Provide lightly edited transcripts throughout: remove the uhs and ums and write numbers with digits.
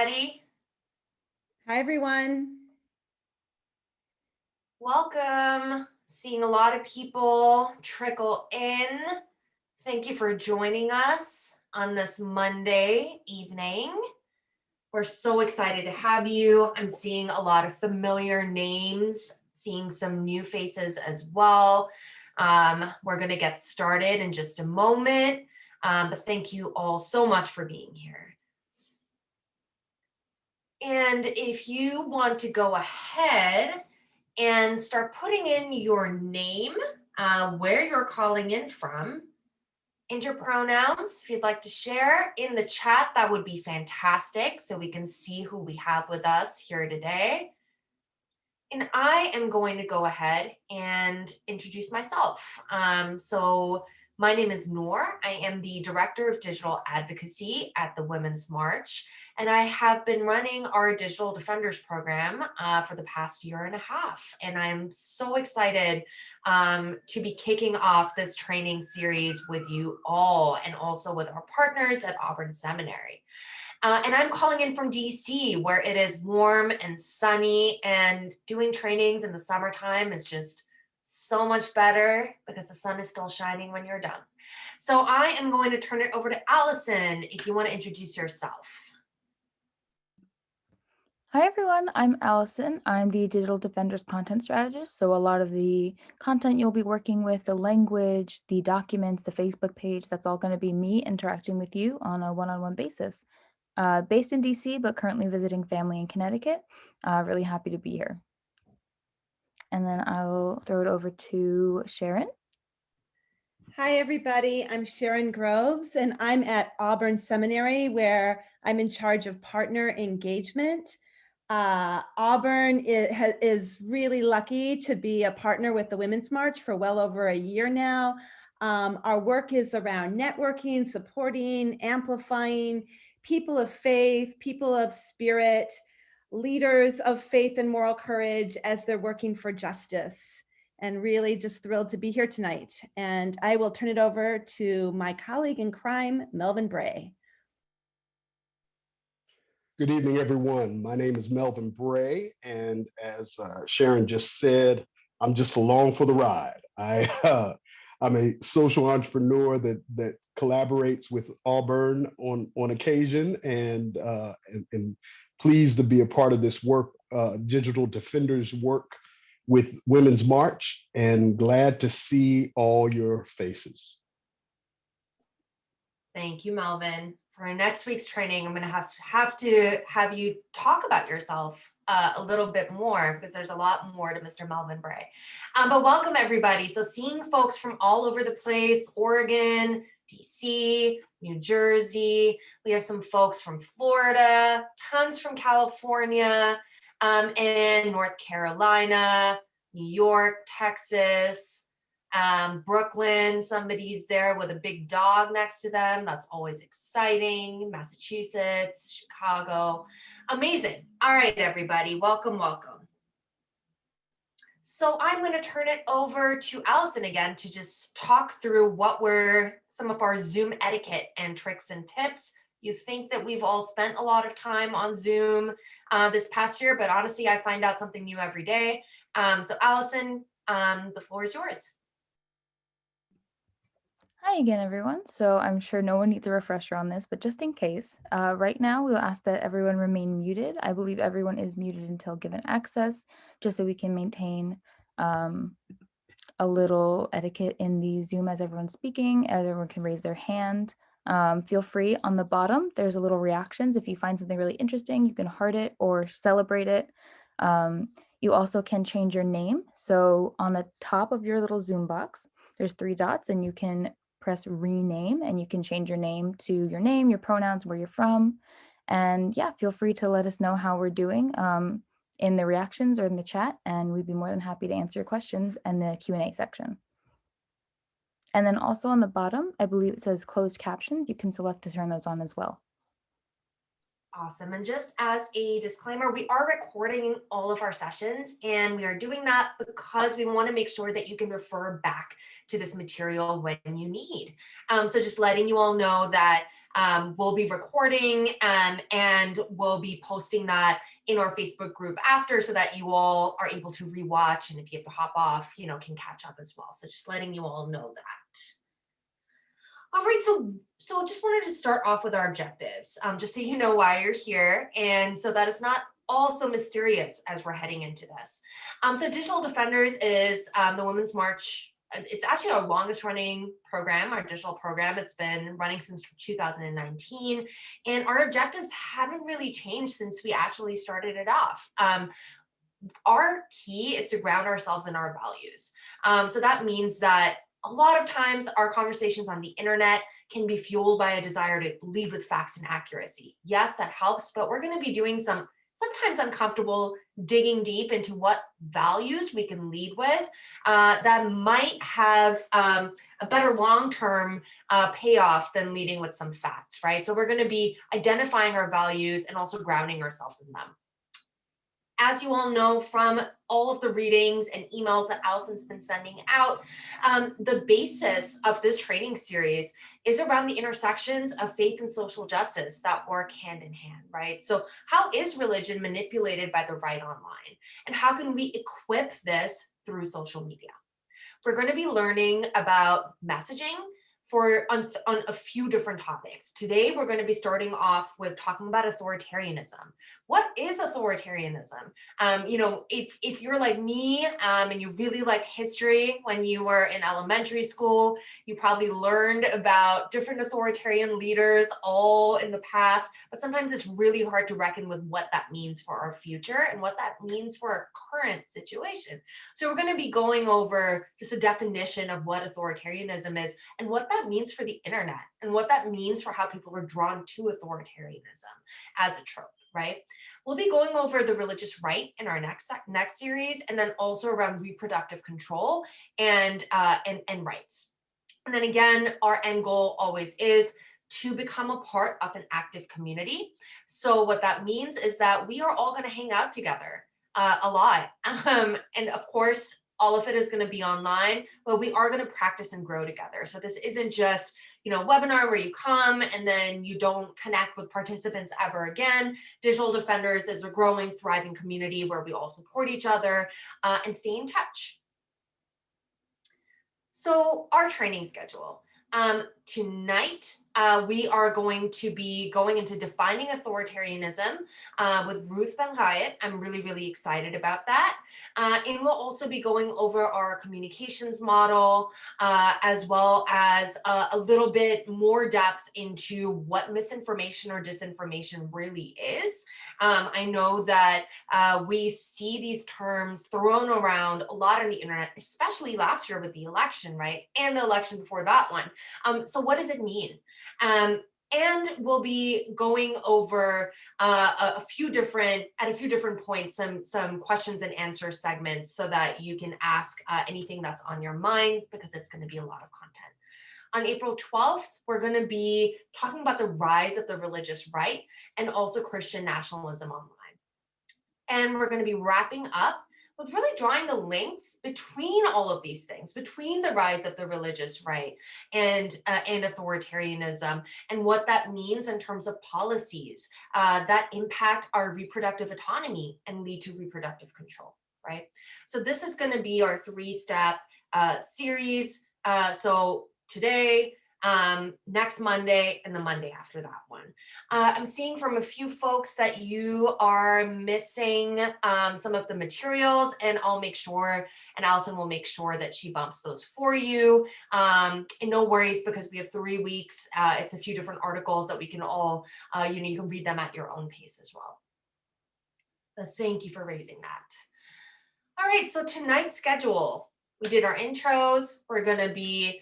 Ready? Hi, everyone. Welcome. Seeing a lot of people trickle in. Thank you for joining us on this Monday evening. We're so excited to have you. I'm seeing a lot of familiar names, seeing some new faces as well. We're going to get started in just a moment, but thank you all so much for being here. And if you want to go ahead and start putting in your name, where you're calling in from, and your pronouns, if you'd like to share in the chat, that would be fantastic so we can see who we have with us here today. And I am going to go ahead and introduce myself. So my name is Noor. I am the Director of Digital Advocacy at the Women's March, and I have been running our Digital Defenders program for the past year and a half. And I'm so excited to be kicking off this training series with you all and also with our partners at Auburn Seminary. And I'm calling in from DC, where it is warm and sunny, and doing trainings in the summertime is just so much better because the sun is still shining when you're done. So I am going to turn it over to Allison if you want to introduce yourself. Hi everyone, I'm Allison. I'm the Digital Defenders content strategist. So a lot of the content you'll be working with, the language, the documents, the Facebook page, that's all going to be me interacting with you on a one-on-one basis. Based in DC, but currently visiting family in Connecticut. Really happy to be here. And then I will throw it over to Sharon. Hi, everybody. I'm Sharon Groves, and I'm at Auburn Seminary, where I'm in charge of partner engagement. Auburn is really lucky to be a partner with the Women's March for well over a year now. Our work is around networking, supporting, amplifying people of faith, people of spirit, leaders of faith and moral courage as they're working for justice. And really just thrilled to be here tonight. And I will turn it over to my colleague in crime, Melvin Bray. Good evening, everyone. My name is Melvin Bray, and as Sharon just said, I'm just along for the ride. I'm a social entrepreneur that collaborates with Auburn on occasion, and pleased to be a part of this work, Digital Defenders work with Women's March, and glad to see all your faces. Thank you, Melvin. For next week's training, I'm going to have you talk about yourself a little bit more because there's a lot more to Mr. Melvin Bray. But welcome, everybody. So seeing folks from all over the place, Oregon, DC, New Jersey. We have some folks from Florida, tons from California, and North Carolina, New York, Texas, Brooklyn, somebody's there with a big dog next to them. That's always exciting. Massachusetts, Chicago. Amazing. All right, everybody. Welcome, welcome. So I'm going to turn it over to Allison again to just talk through what were some of our Zoom etiquette and tricks and tips. You think that we've all spent a lot of time on Zoom this past year, but honestly, I find out something new every day. So Allison, the floor is yours. Hi again, everyone. So I'm sure no one needs a refresher on this, but just in case, right now we'll ask that everyone remain muted. I believe everyone is muted until given access, just so we can maintain a little etiquette in the Zoom as everyone's speaking, as everyone can raise their hand. Feel free on the bottom, there's a little reactions. If you find something really interesting, you can heart it or celebrate it. You also can change your name. So on the top of your little Zoom box, there's 3 dots and you can press rename and you can change your name to your name, your pronouns, where you're from. And yeah, feel free to let us know how we're doing in the reactions or in the chat, and we'd be more than happy to answer your questions in the Q&A section. And then also on the bottom, I believe it says closed captions. You can select to turn those on as well. Awesome. And just as a disclaimer, we are recording all of our sessions, and we are doing that because we want to make sure that you can refer back to this material when you need. So just letting you all know that we'll be recording and we'll be posting that in our Facebook group after, so that you all are able to rewatch, and if you have to hop off, can catch up as well. So just letting you all know that. All right, so just wanted to start off with our objectives, just so you know why you're here, and so that it's not all so mysterious as we're heading into this. So Digital Defenders is the Women's March. It's actually our longest running program, our digital program. It's been running since 2019, and our objectives haven't really changed since we actually started it off. Our key is to ground ourselves in our values. So that means that a lot of times our conversations on the internet can be fueled by a desire to lead with facts and accuracy. Yes, that helps, but we're going to be doing some sometimes uncomfortable digging deep into what values we can lead with that might have a better long-term payoff than leading with some facts, right? So we're going to be identifying our values and also grounding ourselves in them. As you all know from all of the readings and emails that Allison's been sending out, the basis of this training series is around the intersections of faith and social justice that work hand in hand, right? So how is religion manipulated by the right online? And how can we equip this through social media? We're going to be learning about messaging on a few different topics. Today, we're going to be starting off with talking about authoritarianism. What is authoritarianism? If you're like me and you really like history, when you were in elementary school, you probably learned about different authoritarian leaders all in the past, but sometimes it's really hard to reckon with what that means for our future and what that means for our current situation. So we're going to be going over just a definition of what authoritarianism is and what that means for the internet and what that means for how people are drawn to authoritarianism as a trope, right? We'll be going over the religious right in our next series, and then also around reproductive control and rights. And then again, our end goal always is to become a part of an active community. So what that means is that we are all going to hang out together a lot. And of course, all of it is going to be online, but we are going to practice and grow together. So this isn't just, a webinar where you come and then you don't connect with participants ever again. Digital Defenders is a growing, thriving community where we all support each other and stay in touch. So our training schedule. Tonight, we are going to be going into defining authoritarianism with Ruth Ben Gayet. I'm really, really excited about that. And we'll also be going over our communications model, as well as a little bit more depth into what misinformation or disinformation really is. I know that we see these terms thrown around a lot on the internet, especially last year with the election, right? And the election before that one. So what does it mean? And we'll be going over at a few different points, some questions and answer segments so that you can ask anything that's on your mind, because it's going to be a lot of content. On April 12th, we're going to be talking about the rise of the religious right and also Christian nationalism online. And we're going to be wrapping up with really drawing the links between all of these things, between the rise of the religious right and authoritarianism, and what that means in terms of policies that impact our reproductive autonomy and lead to reproductive control, right? So this is going to be our 3-step series. So today, next Monday, and the Monday after that one. I'm seeing from a few folks that you are missing some of the materials, and I'll make sure, and Allison will make sure that she bumps those for you. And no worries, because we have 3 weeks. It's a few different articles that we can all, you can read them at your own pace as well. So thank you for raising that. All right, so tonight's schedule. We did our intros. We're going to be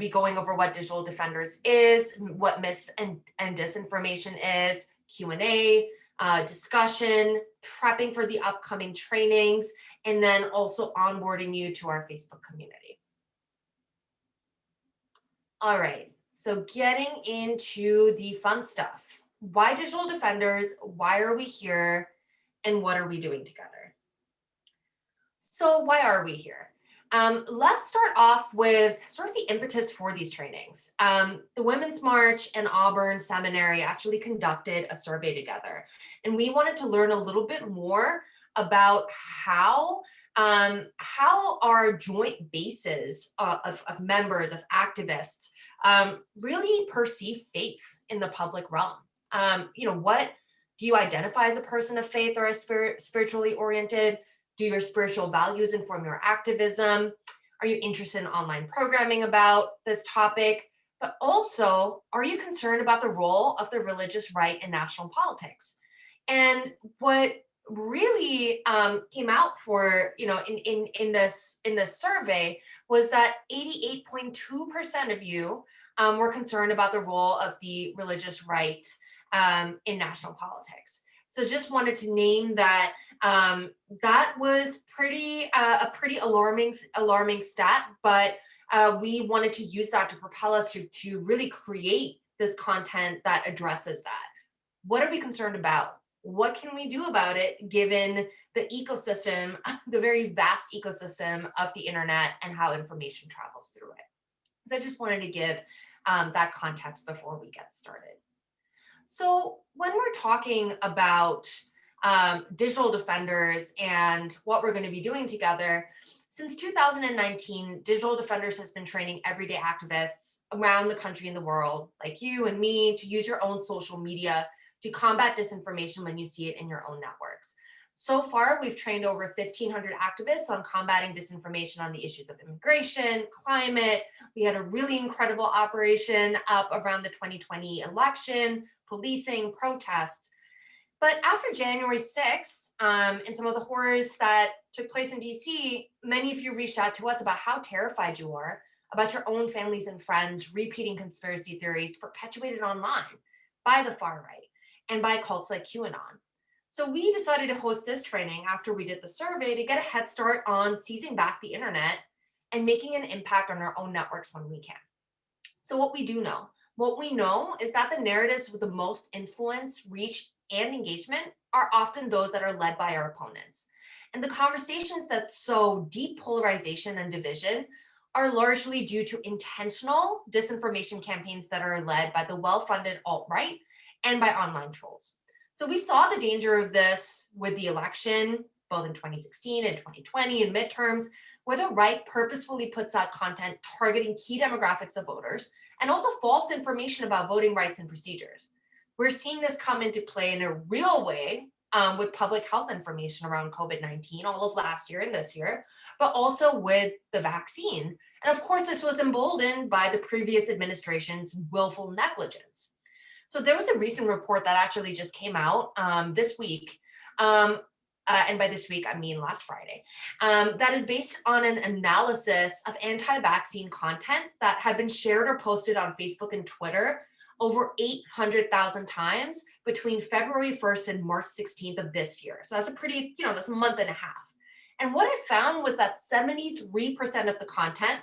going over what Digital Defenders is, what mis and disinformation is, Q&A, discussion, prepping for the upcoming trainings, and then also onboarding you to our Facebook community. All right, so getting into the fun stuff. why digital defenders, why are we here, and what are we doing together? So why are we here? Let's start off with sort of the impetus for these trainings. The Women's March and Auburn Seminary actually conducted a survey together, and we wanted to learn a little bit more about how our joint bases of members, of activists, really perceive faith in the public realm. What do you identify as a person of faith or as spiritually oriented? Do your spiritual values inform your activism? Are you interested in online programming about this topic? But also, are you concerned about the role of the religious right in national politics? And what really came out for in this survey was that 88.2% of you were concerned about the role of the religious right in national politics. So just wanted to name that. That was a pretty alarming stat, but we wanted to use that to propel us to really create this content that addresses that. What are we concerned about? What can we do about it given the ecosystem, the very vast ecosystem of the internet and how information travels through it? So I just wanted to give that context before we get started. So when we're talking about digital defenders and what we're going to be doing together, since 2019, Digital Defenders has been training everyday activists around the country and the world, like you and me, to use your own social media to combat disinformation when you see it in your own networks. So far, we've trained over 1,500 activists on combating disinformation on the issues of immigration, climate. We had a really incredible operation up around the 2020 election, policing, protests. But after January 6th, and some of the horrors that took place in DC, many of you reached out to us about how terrified you are about your own families and friends repeating conspiracy theories perpetuated online by the far right and by cults like QAnon. So we decided to host this training after we did the survey to get a head start on seizing back the internet and making an impact on our own networks when we can. So what we know is that the narratives with the most influence, reach, and engagement are often those that are led by our opponents. And the conversations that sow deep polarization and division are largely due to intentional disinformation campaigns that are led by the well-funded alt-right and by online trolls. So we saw the danger of this with the election, both in 2016 and 2020 and midterms, where the right purposefully puts out content targeting key demographics of voters and also false information about voting rights and procedures. We're seeing this come into play in a real way with public health information around COVID-19 all of last year and this year, but also with the vaccine. And of course, this was emboldened by the previous administration's willful negligence. So there was a recent report that actually just came out this week, and by this week, I mean last Friday, that is based on an analysis of anti-vaccine content that had been shared or posted on Facebook and Twitter over 800,000 times between February 1st and March 16th of this year. So that's that's a month and a half. And what it found was that 73% of the content,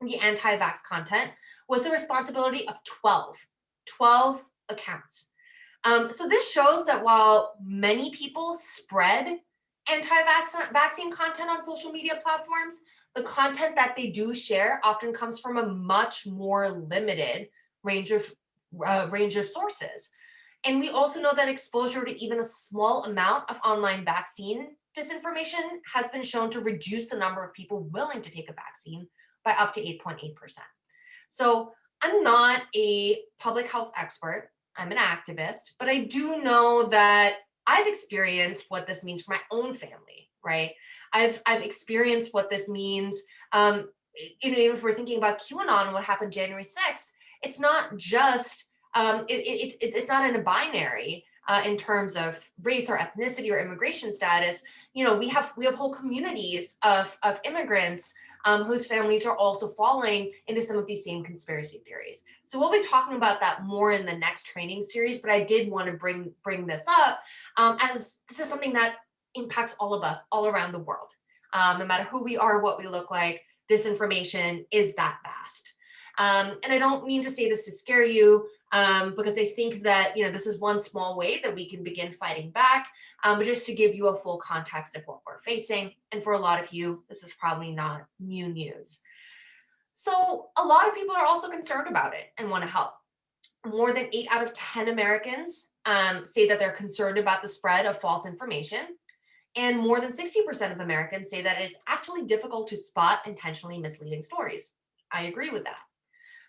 the anti-vax content, was the responsibility of 12 accounts. So this shows that while many people spread anti-vaccine content on social media platforms, the content that they do share often comes from a much more limited range of sources. And we also know that exposure to even a small amount of online vaccine disinformation has been shown to reduce the number of people willing to take a vaccine by up to 8.8%. So I'm not a public health expert. I'm an activist, but I do know that I've experienced what this means for my own family, right? I've experienced what this means. Even if we're thinking about QAnon and what happened January 6th, it's not just it's not in a binary in terms of race or ethnicity or immigration status. We have whole communities of immigrants whose families are also falling into some of these same conspiracy theories. So we'll be talking about that more in the next training series, but I did want to bring this up as this is something that impacts all of us all around the world. No matter who we are, what we look like, disinformation is that vast. And I don't mean to say this to scare you, because I think that, this is one small way that we can begin fighting back. But just to give you a full context of what we're facing, and for a lot of you, this is probably not new news. So a lot of people are also concerned about it and want to help. More than 8 out of 10 Americans say that they're concerned about the spread of false information. And more than 60% of Americans say that it's actually difficult to spot intentionally misleading stories. I agree with that.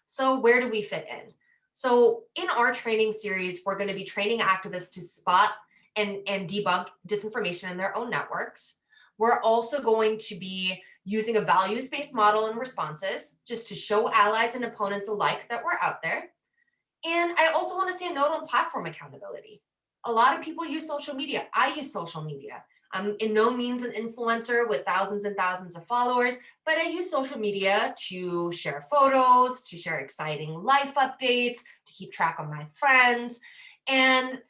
So where do we fit in? So in our training series, we're going to be training activists to spot and debunk disinformation in their own networks. We're also going to be using a values-based model in responses just to show allies and opponents alike that we're out there. And I also want to say a note on platform accountability. A lot of people use social media. I use social media. I'm in no means an influencer with thousands and thousands of followers, but I use social media to share photos, to share exciting life updates, to keep track of my friends. And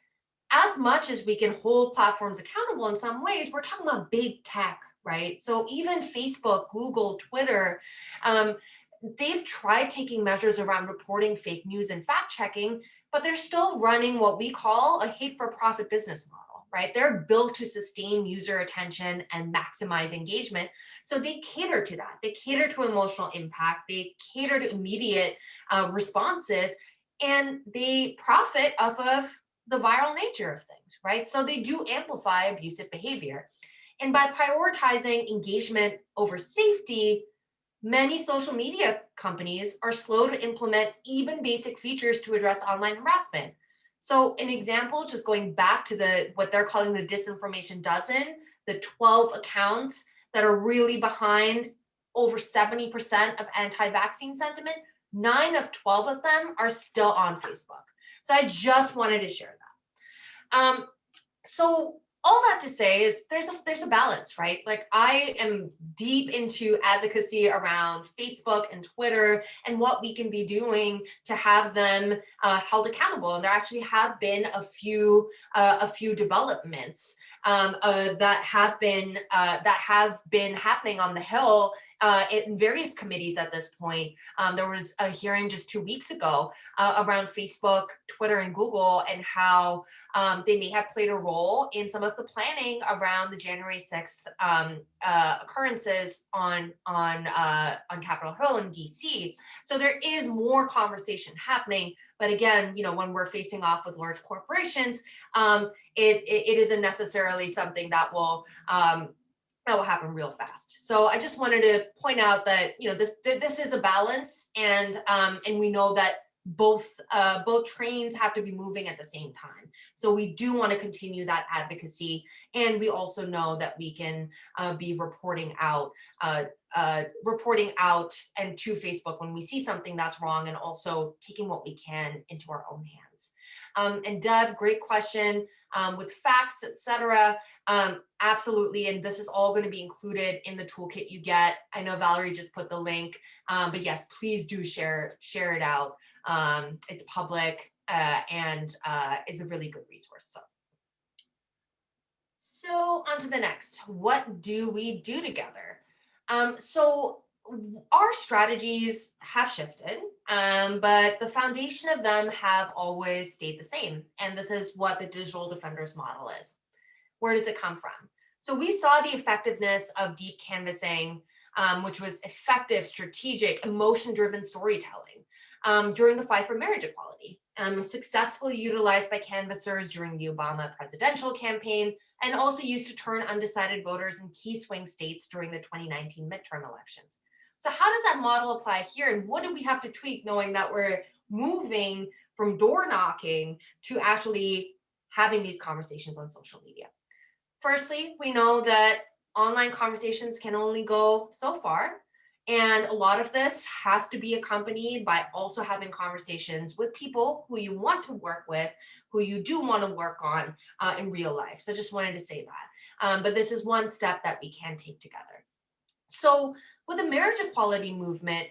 as much as we can hold platforms accountable in some ways, we're talking about big tech, right? So even Facebook, Google, Twitter, they've tried taking measures around reporting fake news and fact checking, but they're still running what we call a hate for profit business model, right? They're built to sustain user attention and maximize engagement. So they cater to that. They cater to emotional impact. They cater to immediate responses, and they profit off of the viral nature of things, right? So they do amplify abusive behavior. And by prioritizing engagement over safety, many social media companies are slow to implement even basic features to address online harassment. So an example, just going back to what they're calling the disinformation dozen, the 12 accounts that are really behind over 70% of anti-vaccine sentiment, 9 of 12 of them are still on Facebook. So I just wanted to share that. So all that to say is there's a balance, right? Like I am deep into advocacy around Facebook and Twitter and what we can be doing to have them held accountable. And there actually have been a few developments that have been happening on the Hill in various committees at this point. There was a hearing just 2 weeks ago around Facebook, Twitter, and Google, and how they may have played a role in some of the planning around the January 6th occurrences on Capitol Hill in DC. So there is more conversation happening. But again, when we're facing off with large corporations, it isn't necessarily something that will happen real fast. So I just wanted to point out that this is a balance, and we know that both trains have to be moving at the same time. So we do want to continue that advocacy, and we also know that we can be reporting out and to Facebook when we see something that's wrong, and also taking what we can into our own hands. And Deb, great question. With facts, etc. Absolutely, and this is all going to be included in the toolkit you get. I know Valerie just put the link, but yes, please do share it out. It's public and is a really good resource. So on to the next. What do we do together? So our strategies have shifted, but the foundation of them have always stayed the same. And this is what the Digital Defenders model is. Where does it come from? So we saw the effectiveness of deep canvassing, which was effective, strategic, emotion-driven storytelling during the fight for marriage equality, successfully utilized by canvassers during the Obama presidential campaign, and also used to turn undecided voters in key swing states during the 2019 midterm elections. So how does that model apply here? And what do we have to tweak, knowing that we're moving from door knocking to actually having these conversations on social media? Firstly, we know that online conversations can only go so far. And a lot of this has to be accompanied by also having conversations with people who you want to work with, who you do want to work on in real life. So just wanted to say that. But this is one step that we can take together. So with the marriage equality movement,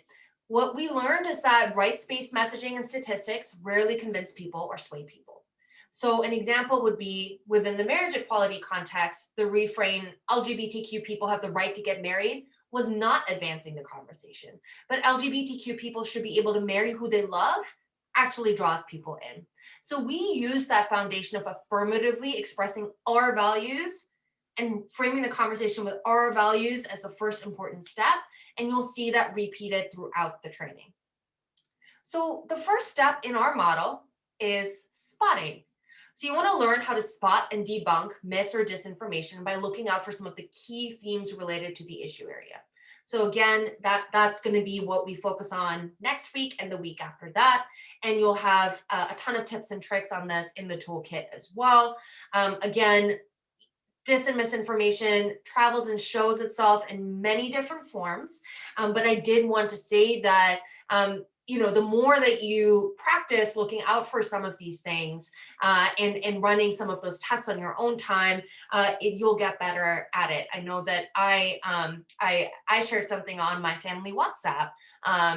what we learned is that rights-based messaging and statistics rarely convince people or sway people. So an example would be within the marriage equality context, the refrain, LGBTQ people have the right to get married, was not advancing the conversation. But LGBTQ people should be able to marry who they love actually draws people in. So we use that foundation of affirmatively expressing our values and framing the conversation with our values as the first important step. And you'll see that repeated throughout the training. So the first step in our model is spotting. So you want to learn how to spot and debunk myths or disinformation by looking out for some of the key themes related to the issue area. So again, that's going to be what we focus on next week and the week after that. And you'll have a ton of tips and tricks on this in the toolkit as well. Again, dis and misinformation travels and shows itself in many different forms. But I did want to say that the more that you practice looking out for some of these things and running some of those tests on your own time, you'll get better at it. I know that I shared something on my family WhatsApp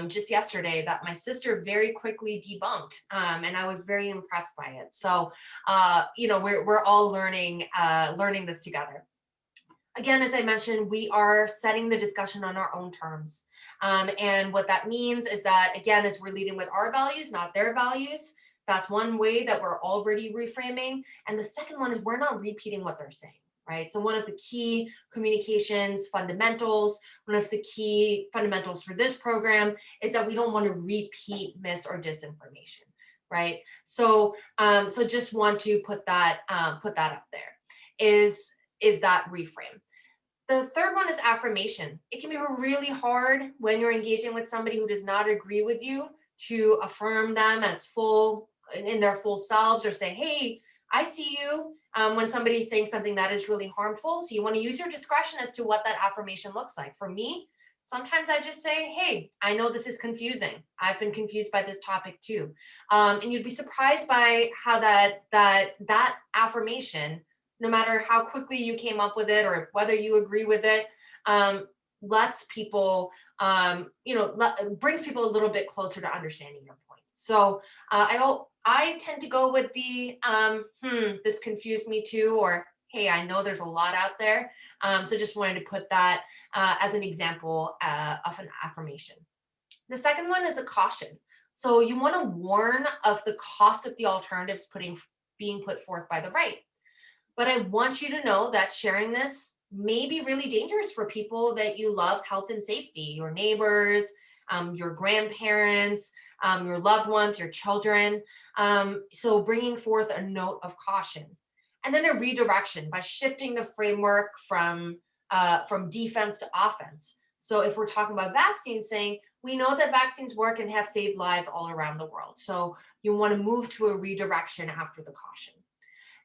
just yesterday that my sister very quickly debunked, and I was very impressed by it. So we're all learning this together. Again, as I mentioned, we are setting the discussion on our own terms. And what that means is that, again, as we're leading with our values, not their values, that's one way that we're already reframing. And the second one is we're not repeating what they're saying, right? So one of the key communications fundamentals, one of the key fundamentals for this program is that we don't want to repeat mis or disinformation, right? So just want to put that up there. Is that reframe. The third one is affirmation. It can be really hard when you're engaging with somebody who does not agree with you to affirm them as in their full selves, or say, hey, I see you, when somebody's saying something that is really harmful. So you want to use your discretion as to what that affirmation looks like. For me, sometimes I just say, hey, I know this is confusing. I've been confused by this topic too. And you'd be surprised by how that affirmation, no matter how quickly you came up with it or whether you agree with it, lets people, brings people a little bit closer to understanding your point. So I tend to go with the, this confused me too, or, hey, I know there's a lot out there. So just wanted to put that as an example of an affirmation. The second one is a caution. So you want to warn of the cost of the alternatives being put forth by the right. But I want you to know that sharing this may be really dangerous for people that you love's health and safety, your neighbors, your grandparents, your loved ones, your children. So bringing forth a note of caution. And then a redirection by shifting the framework from defense to offense. So if we're talking about vaccines, saying, we know that vaccines work and have saved lives all around the world. So you want to move to a redirection after the caution.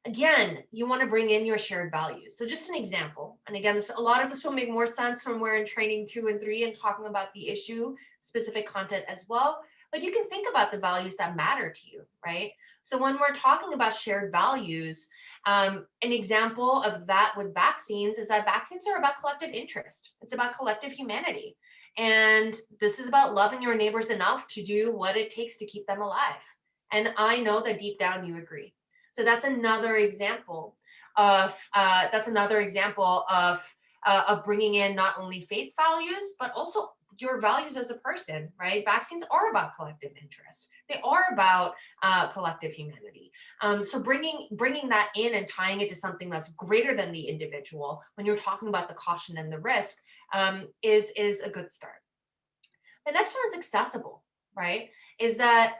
Again, you want to bring in your shared values. So just an example, and again, a lot of this will make more sense when we're in training 2 and 3 and talking about the issue specific content as well. But you can think about the values that matter to you, right? So when we're talking about shared values, an example of that with vaccines is that vaccines are about collective interest. It's about collective humanity. And this is about loving your neighbors enough to do what it takes to keep them alive. And I know that deep down you agree. So that's another example of bringing in not only faith values, but also your values as a person, right? Vaccines are about collective interest. They are about collective humanity. So bringing that in and tying it to something that's greater than the individual when you're talking about the caution and the risk is a good start. The next one is accessible, right? Is that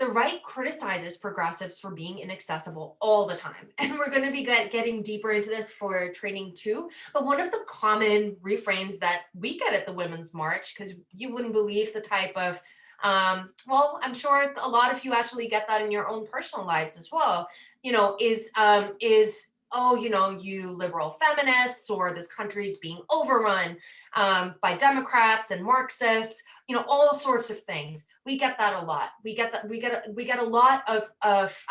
the right criticizes progressives for being inaccessible all the time. And we're going to be getting deeper into this for training 2. But one of the common refrains that we get at the Women's March, because you wouldn't believe the type of, I'm sure a lot of you actually get that in your own personal lives as well, is oh, you liberal feminists, or this country's being overrun by Democrats and Marxists, all sorts of things. We get that a lot. We get a lot of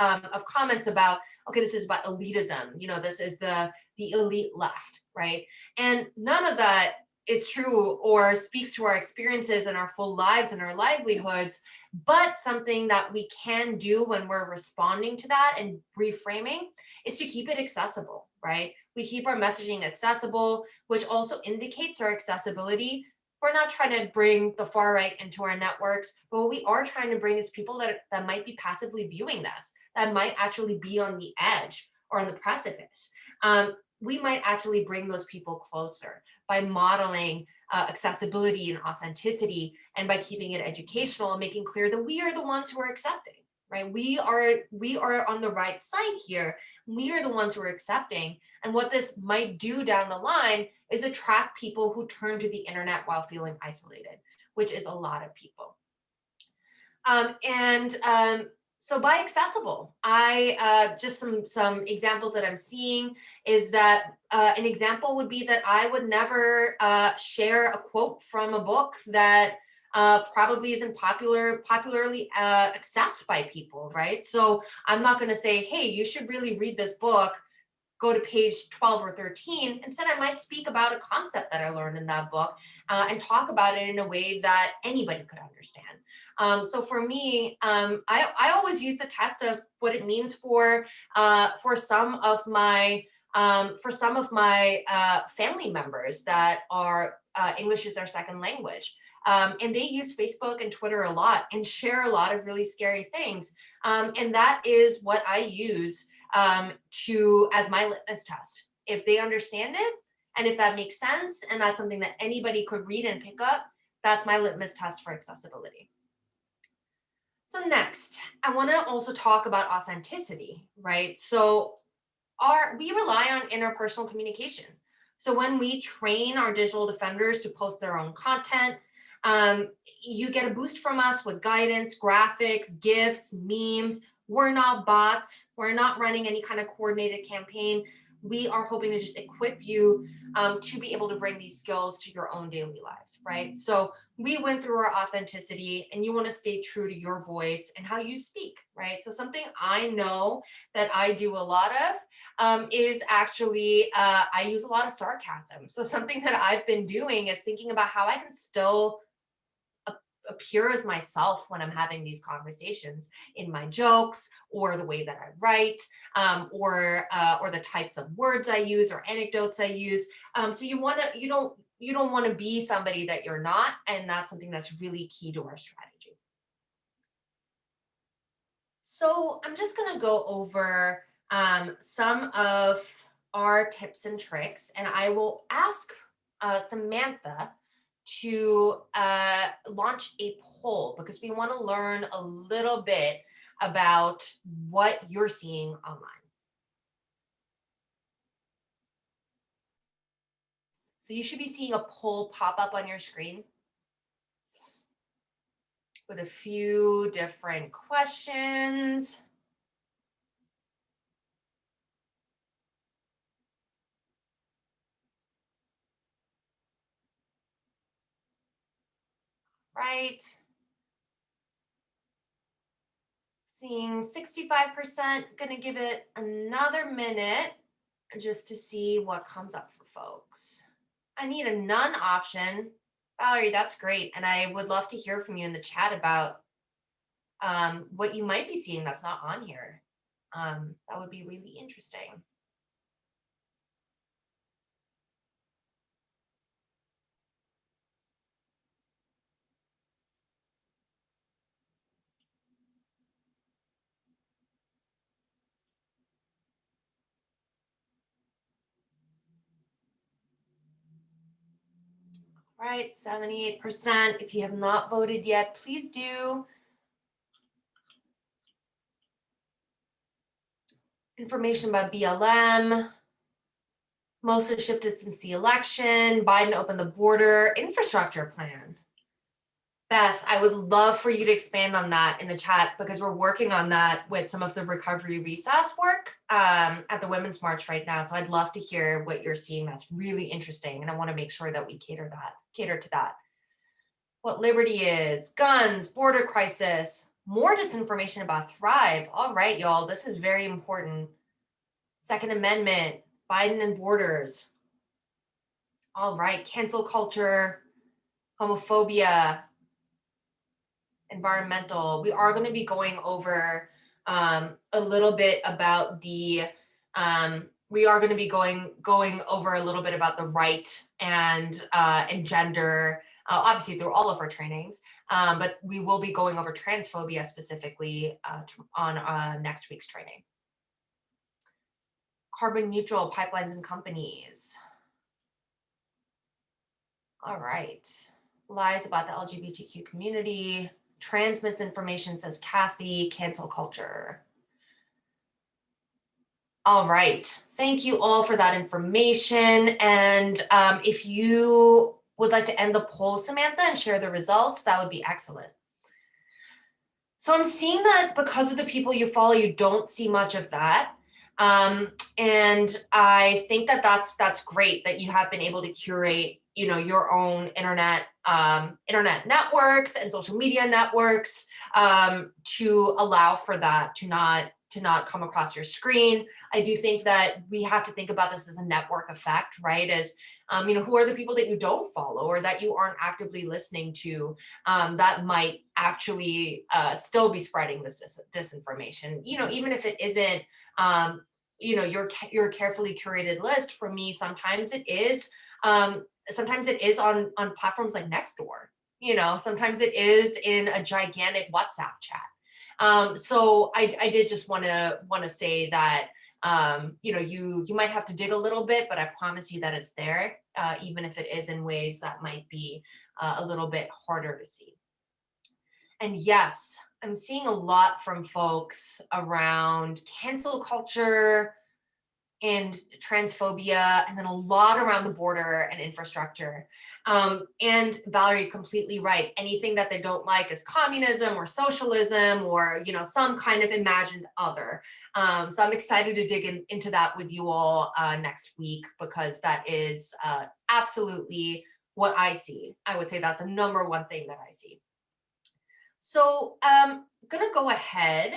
comments about, okay, this is about elitism. This is the elite left, right? And none of that is true or speaks to our experiences and our full lives and our livelihoods, but something that we can do when we're responding to that and reframing is to keep it accessible, right? We keep our messaging accessible, which also indicates our accessibility We're not trying to bring the far right into our networks, but what we are trying to bring is people that might be passively viewing this, that might actually be on the edge or on the precipice. We might actually bring those people closer by modeling accessibility and authenticity, and by keeping it educational and making clear that we are the ones who are accepting, right? We are on the right side here. We are the ones who are accepting. And what this might do down the line is attract people who turn to the internet while feeling isolated, which is a lot of people. So by accessible, I just some examples that I'm seeing is that an example would be that I would never share a quote from a book that probably isn't popularly accessed by people, right? So I'm not going to say, hey, you should really read this book. Go to page 12 or 13. Instead, I might speak about a concept that I learned in that book and talk about it in a way that anybody could understand. So for me, I always use the test of what it means for some of my family members that are English is their second language. And they use Facebook and Twitter a lot and share a lot of really scary things. And that is what I use as my litmus test. If they understand it, and if that makes sense, and that's something that anybody could read and pick up, that's my litmus test for accessibility. So next, I want to also talk about authenticity, right? So we rely on interpersonal communication. So when we train our digital defenders to post their own content, you get a boost from us with guidance, graphics, GIFs, memes. We're not bots. We're not running any kind of coordinated campaign. We are hoping to just equip you to be able to bring these skills to your own daily lives, right? So we went through our authenticity, and you want to stay true to your voice and how you speak, right? So something I know that I do a lot of is actually I use a lot of sarcasm. So something that I've been doing is thinking about how I can still appear as myself when I'm having these conversations in my jokes or the way that I write, or the types of words I use or anecdotes I use. So you don't want to be somebody that you're not, and that's something that's really key to our strategy. So I'm just going to go over some of our tips and tricks, and I will ask Samantha to launch a poll, because we want to learn a little bit about what you're seeing online. So you should be seeing a poll pop up on your screen with a few different questions. Right. Seeing 65%, gonna give it another minute just to see what comes up for folks. I need a none option. Valerie, that's great. And I would love to hear from you in the chat about what you might be seeing that's not on here. That would be really interesting. Right, 78%. If you have not voted yet, please do. Information about BLM. Mostly shifted since the election. Biden opened the border. Infrastructure plan. Beth, I would love for you to expand on that in the chat, because we're working on that with some of the recovery recess work at the Women's March right now. So I'd love to hear what you're seeing. That's really interesting. And I want to make sure that we cater to that. What liberty is, guns, border crisis, more disinformation about Thrive. All right, y'all, this is very important. Second Amendment, Biden and borders. All right, cancel culture, homophobia, environmental. We are going to be going over a little bit about the over a little bit about the right and gender obviously through all of our trainings, but we will be going over transphobia specifically on next week's training. Carbon neutral pipelines and companies. All right. Lies about the LGBTQ community. Trans misinformation, says Kathy. Cancel culture. All right. Thank you all for that information. And if you would like to end the poll, Samantha, and share the results, that would be excellent. So I'm seeing that because of the people you follow, you don't see much of that. And I think that that's great that you have been able to curate, your own internet networks and social media networks to allow for that to not come across your screen. I do think that we have to think about this as a network effect, right? As who are the people that you don't follow or that you aren't actively listening to that might actually still be spreading this disinformation, even if it isn't your carefully curated list. For me, sometimes it is on platforms like Nextdoor. Sometimes it is in a gigantic WhatsApp chat. So I did just want to say that you might have to dig a little bit, but I promise you that it's there, even if it is in ways that might be a little bit harder to see. And yes, I'm seeing a lot from folks around cancel culture and transphobia, and then a lot around the border and infrastructure. And Valerie, completely right. Anything that they don't like is communism or socialism or some kind of imagined other. So I'm excited to dig into that with you all next week, because that is absolutely what I see. I would say that's the number one thing that I see. So I'm gonna go ahead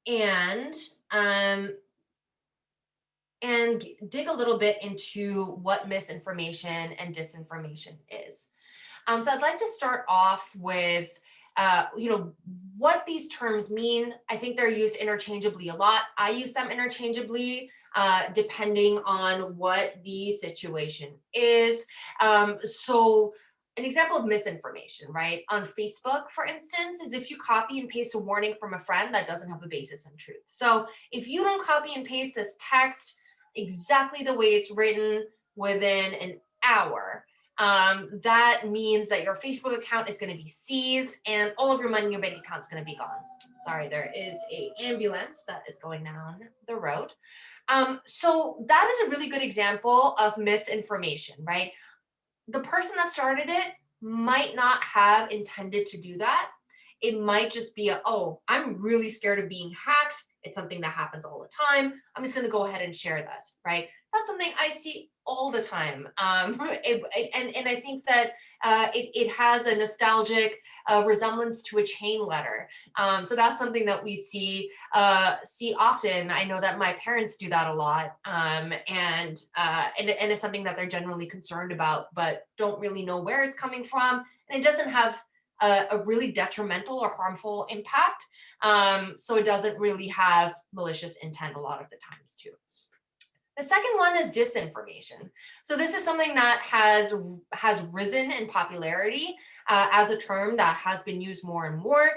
and dig a little bit into what misinformation and disinformation is. So I'd like to start off with, what these terms mean. I think they're used interchangeably a lot. I use them interchangeably depending on what the situation is. So an example of misinformation, right? On Facebook, for instance, is if you copy and paste a warning from a friend that doesn't have a basis in truth. So if you don't copy and paste this text exactly the way it's written within an hour, that means that your Facebook account is going to be seized and all of your money in your bank account is going to be gone. Sorry, there is an ambulance that is going down the road. So that is a really good example of misinformation, right? The person that started it might not have intended to do that. It might just be I'm really scared of being hacked. It's something that happens all the time. I'm just going to go ahead and share this, right? That's something I see all the time. And I think that it has a nostalgic resemblance to a chain letter. So that's something that we see often. I know that my parents do that a lot, and it's something that they're generally concerned about, but don't really know where it's coming from. And it doesn't have a really detrimental or harmful impact. So it doesn't really have malicious intent a lot of the times too. The second one is disinformation. So this is something that has risen in popularity as a term that has been used more and more.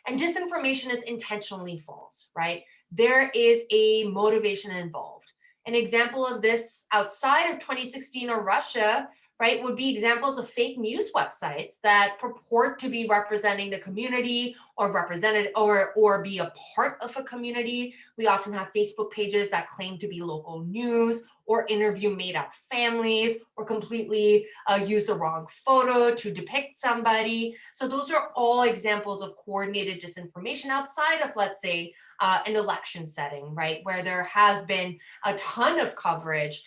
And disinformation is intentionally false, right? There is a motivation involved. An example of this outside of 2016 or Russia, right, would be examples of fake news websites that purport to be representing the community or represented or be a part of a community. We often have Facebook pages that claim to be local news or interview made up families or completely use the wrong photo to depict somebody. So those are all examples of coordinated disinformation outside of, let's say, an election setting, right, where there has been a ton of coverage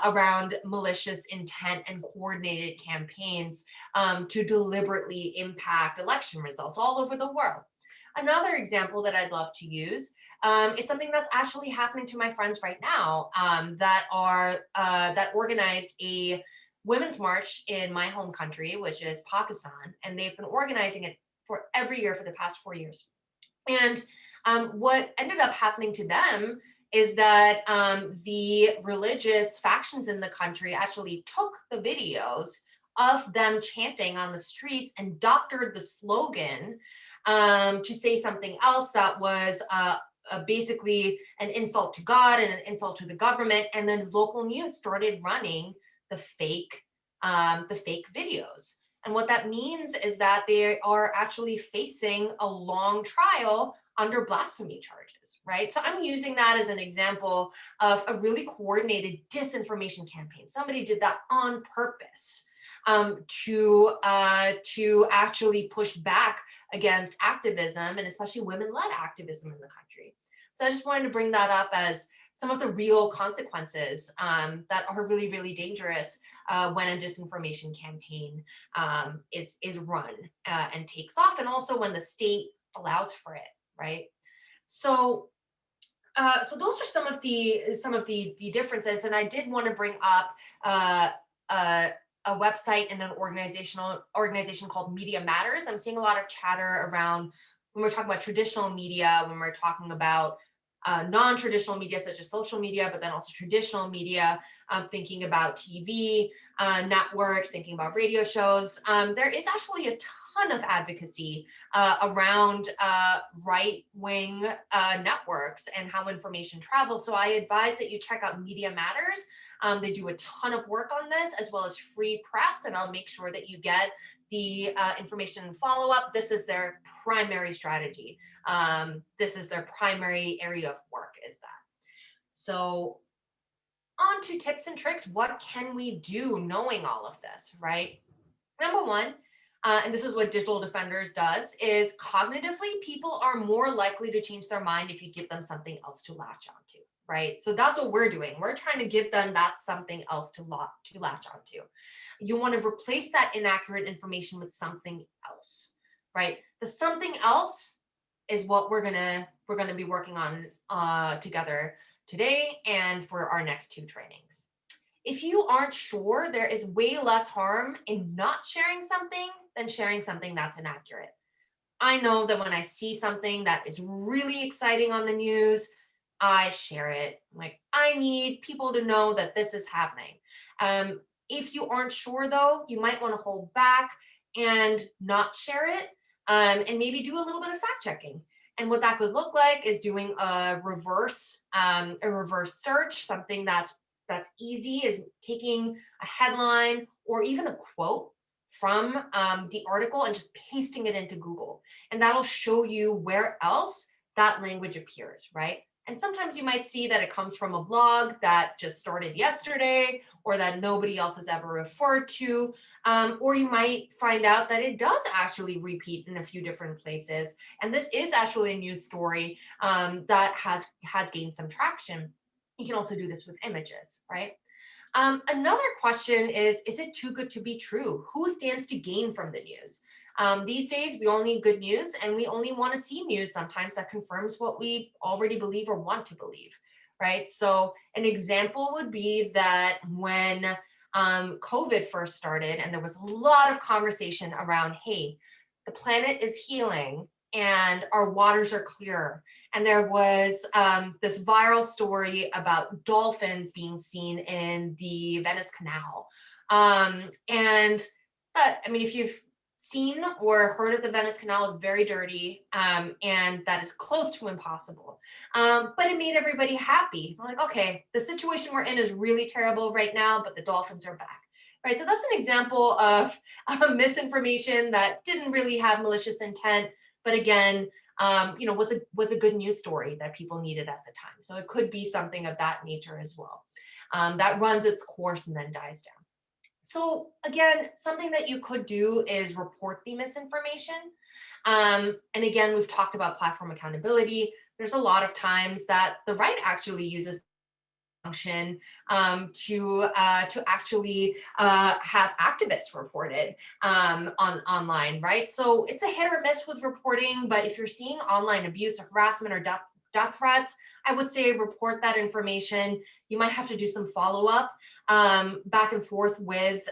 around malicious intent and coordinated campaigns to deliberately impact election results all over the world. Another example that I'd love to use is something that's actually happening to my friends right now that organized a women's march in my home country, which is Pakistan, and they've been organizing it for every year for the past 4 years. And what ended up happening to them is that the religious factions in the country actually took the videos of them chanting on the streets and doctored the slogan to say something else that was basically an insult to God and an insult to the government. And then local news started running the fake videos. And what that means is that they are actually facing a long trial under blasphemy charges, right? So I'm using that as an example of a really coordinated disinformation campaign. Somebody did that on purpose to actually push back against activism, and especially women-led activism in the country. So I just wanted to bring that up as some of the real consequences that are really, really dangerous when a disinformation campaign is run and takes off, and also when the state allows for it, right? So so those are some of the differences, and I did want to bring up a website and an organization called Media Matters. I'm seeing a lot of chatter around when we're talking about traditional media, when we're talking about non-traditional media such as social media, but then also traditional media, thinking about TV networks, thinking about radio shows. There is actually a ton of advocacy around right-wing networks and how information travels. So I advise that you check out Media Matters. They do a ton of work on this, as well as free press, and I'll make sure that you get the information and follow-up. This is their primary strategy. This is their primary area of work, is that. So on to tips and tricks. What can we do knowing all of this, right? Number one, and this is what Digital Defenders does, is cognitively, people are more likely to change their mind if you give them something else to latch onto, right? So that's what we're doing. We're trying to give them that something else to latch onto. You want to replace that inaccurate information with something else, right? The something else is what we're gonna be working on together today and for our next 2 trainings. If you aren't sure, there is way less harm in not sharing something than sharing something that's inaccurate. I know that when I see something that is really exciting on the news, I share it. Like, I need people to know that this is happening. If you aren't sure though, you might want to hold back and not share it, and maybe do a little bit of fact checking. And what that could look like is doing a reverse search, something that's easy, is taking a headline or even a quote from the article and just pasting it into Google. And that'll show you where else that language appears, right? And sometimes you might see that it comes from a blog that just started yesterday or that nobody else has ever referred to. Or you might find out that it does actually repeat in a few different places. And this is actually a news story that has gained some traction. You can also do this with images, right? Another question is it too good to be true? Who stands to gain from the news? These days, we all need good news, and we only want to see news sometimes that confirms what we already believe or want to believe, right? So an example would be that when COVID first started, and there was a lot of conversation around, hey, the planet is healing and our waters are clear. And there was this viral story about dolphins being seen in the Venice Canal. I mean, if you've seen or heard of the Venice Canal, is very dirty, and that is close to impossible. But it made everybody happy. I'm like, okay, the situation we're in is really terrible right now, but the dolphins are back. Right, so that's an example of misinformation that didn't really have malicious intent, but again, was a good news story that people needed at the time. So it could be something of that nature as well, that runs its course and then dies down. So again, something that you could do is report the misinformation. And again, we've talked about platform accountability. There's a lot of times that the right actually uses function to actually have activists reported online, right? So it's a hit or miss with reporting, but if you're seeing online abuse or harassment or death threats, I would say report that information. You might have to do some follow-up back and forth with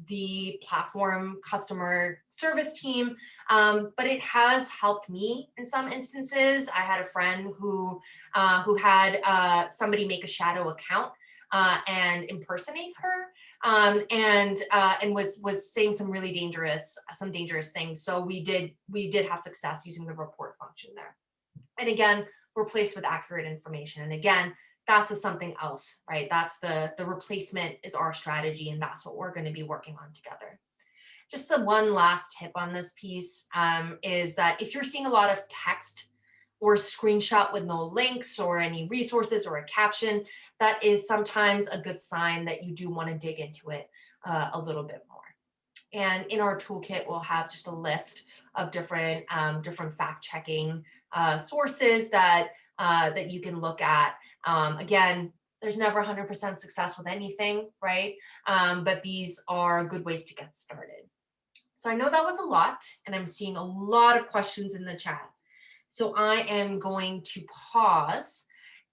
the platform customer service team, but it has helped me in some instances. I had a friend who had somebody make a shadow account and impersonate her, and was saying some really dangerous things. So we did have success using the report function there. And again, replaced with accurate information. And again, that's the something else, right? That's the replacement is our strategy, and that's what we're going to be working on together. Just the one last tip on this piece is that if you're seeing a lot of text or screenshot with no links or any resources or a caption, that is sometimes a good sign that you do want to dig into it a little bit more. And in our toolkit, we'll have just a list of different fact checking sources that you can look at. Again, there's never 100% success with anything, right? But these are good ways to get started. So I know that was a lot, and I'm seeing a lot of questions in the chat. So I am going to pause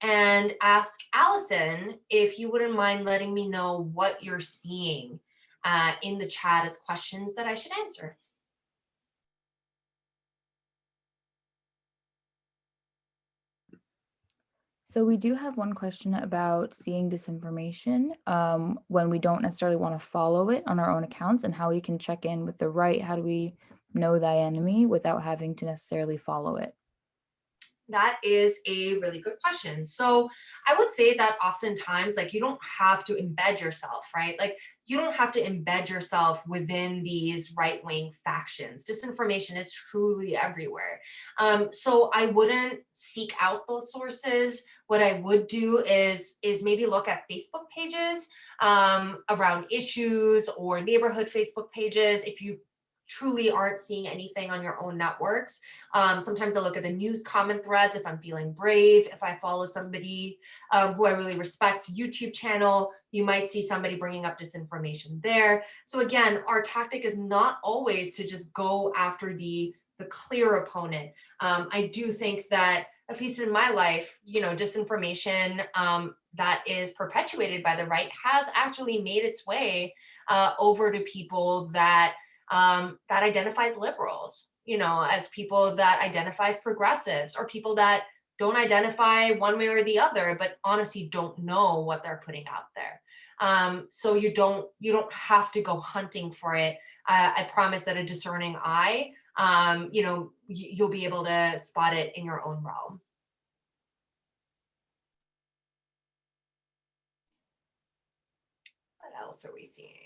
and ask Allison if you wouldn't mind letting me know what you're seeing in the chat as questions that I should answer. So we do have one question about seeing disinformation when we don't necessarily want to follow it on our own accounts, and how we can check in with the right. How do we know thy enemy without having to necessarily follow it? That is a really good question. So I would say that oftentimes, like, you don't have to embed yourself, right? Like, you don't have to embed yourself within these right-wing factions. Disinformation is truly everywhere. So I wouldn't seek out those sources. What I would do is maybe look at Facebook pages around issues, or neighborhood Facebook pages. If you truly aren't seeing anything on your own networks, sometimes I look at the news comment threads if I'm feeling brave. If I follow somebody who I really respect's YouTube channel, you might see somebody bringing up disinformation there. So again, our tactic is not always to just go after the clear opponent. I do think that, at least in my life, disinformation that is perpetuated by the right has actually made its way over to people that identifies liberals, as people that identifies progressives, or people that don't identify one way or the other, but honestly don't know what they're putting out there. So you don't have to go hunting for it. I promise that a discerning eye, you'll be able to spot it in your own realm. What else are we seeing?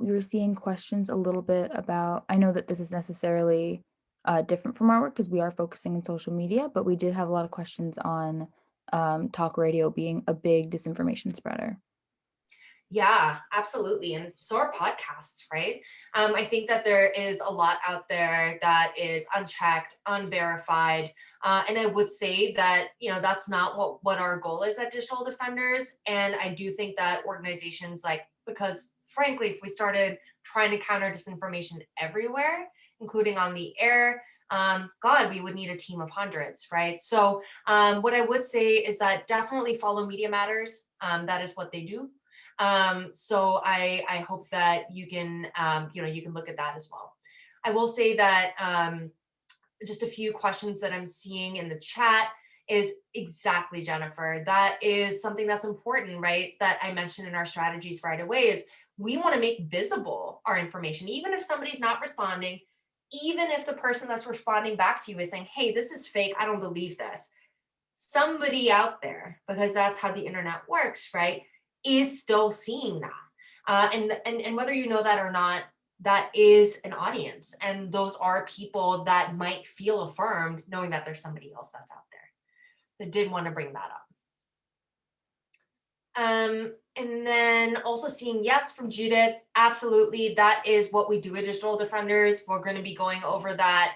We were seeing questions a little bit about, I know that this is necessarily different from our work because we are focusing on social media, but we did have a lot of questions on talk radio being a big disinformation spreader. Yeah, absolutely. And so are podcasts, right? I think that there is a lot out there that is unchecked, unverified. And I would say that, that's not what our goal is at Digital Defenders. And I do think that organizations because frankly, if we started trying to counter disinformation everywhere, including on the air, God, we would need a team of hundreds, right? So what I would say is that definitely follow Media Matters. That is what they do. So I hope that you can, you can look at that as well. I will say that just a few questions that I'm seeing in the chat is exactly, Jennifer. That is something that's important, right? That I mentioned in our strategies right away is we want to make visible our information, even if somebody's not responding, even if the person that's responding back to you is saying, hey, this is fake, I don't believe this. Somebody out there, because that's how the internet works, right, is still seeing that. And whether you know that or not, that is an audience. And those are people that might feel affirmed knowing that there's somebody else that's out there. So I did want to bring that up. And then also seeing yes from Judith, absolutely. That is what we do at Digital Defenders. We're going to be going over that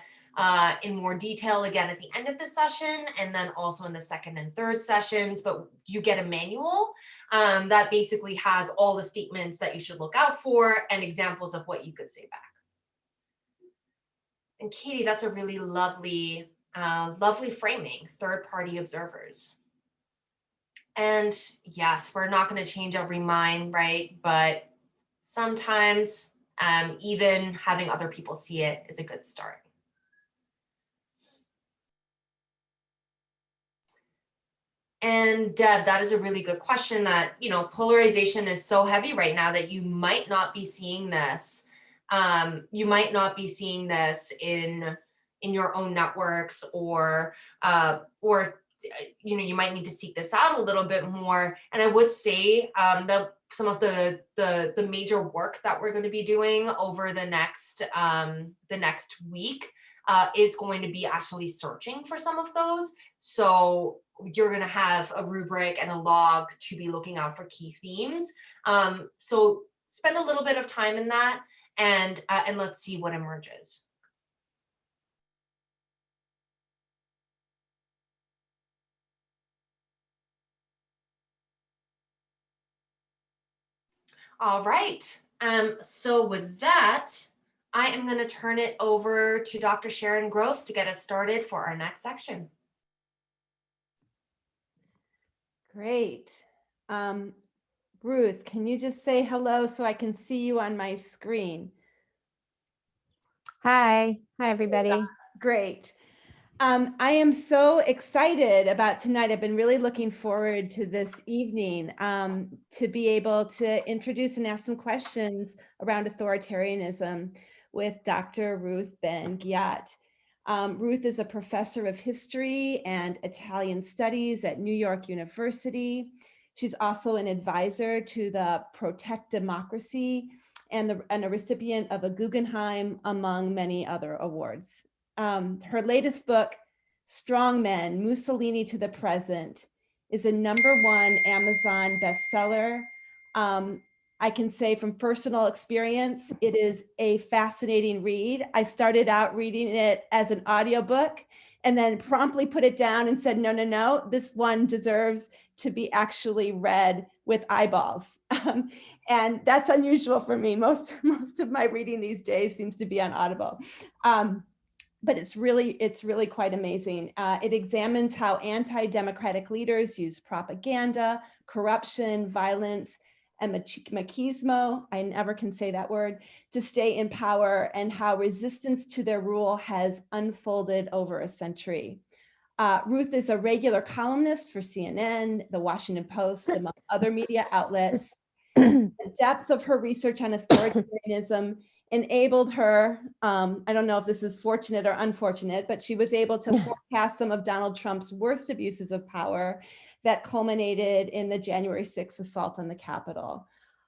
in more detail again at the end of the session, and then also in the second and third sessions. But you get a manual that basically has all the statements that you should look out for and examples of what you could say back. And Katie, that's a really lovely, lovely framing, third-party observers. And yes, we're not going to change every mind, right? But sometimes Even having other people see it is a good start. And Deb, that is a really good question. That, you know, polarization is so heavy right now that you might not be seeing this. You might not be seeing this in your own networks, or you know, you might need to seek this out a little bit more. And I would say that some of the major work that we're going to be doing over the next week is going to be actually searching for some of those. So you're going to have a rubric and a log to be looking out for key themes. So spend a little bit of time in that, and let's see what emerges. All right. So with that, I am going to turn it over to Dr. Sharon Groves to get us started for our next section. Great. Ruth, can you just say hello so I can see you on my screen? Hi everybody. Great. I am so excited about tonight. I've been really looking forward to this evening to be able to introduce and ask some questions around authoritarianism with Dr. Ruth Ben-Ghiat. Ruth is a professor of history and Italian studies at New York University. She's also an advisor to the Protect Democracy and a recipient of a Guggenheim, among many other awards. Her latest book, Strong Men, Mussolini to the Present, is a #1 Amazon bestseller. I can say from personal experience, it is a fascinating read. I started out reading it as an audiobook and then promptly put it down and said, no, this one deserves to be actually read with eyeballs. And that's unusual for me. Most of my reading these days seems to be on Audible. But it's really quite amazing. It examines how anti-democratic leaders use propaganda, corruption, violence, and machismo, I never can say that word, to stay in power, and how resistance to their rule has unfolded over a century. Ruth is a regular columnist for CNN, The Washington Post, among other media outlets. The depth of her research on authoritarianism enabled her, I don't know if this is fortunate or unfortunate, but she was able to forecast some of Donald Trump's worst abuses of power that culminated in the January 6th assault on the Capitol.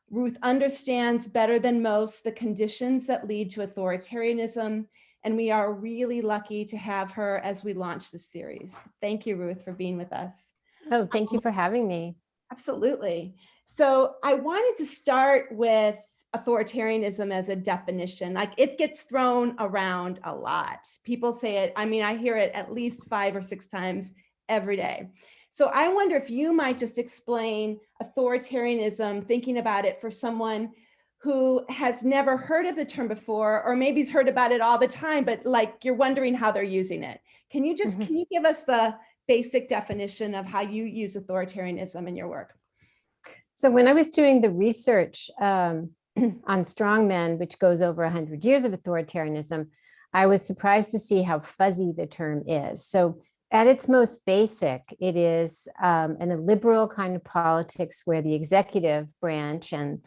Ruth understands better than most the conditions that lead to authoritarianism, and we are really lucky to have her as we launch this series. Thank you, Ruth, for being with us. Oh, thank you for having me. Absolutely. So I wanted to start with authoritarianism as a definition. Like, it gets thrown around a lot. People say it, I mean, I hear it at least 5 or 6 times every day. So I wonder if you might just explain authoritarianism, thinking about it for someone who has never heard of the term before, or maybe has heard about it all the time, but like you're wondering how they're using it. Can you just, can you give us the basic definition of how you use authoritarianism in your work? So when I was doing the research on strongmen, which goes over 100 years of authoritarianism, I was surprised to see how fuzzy the term is. So at its most basic, it is a liberal kind of politics where the executive branch and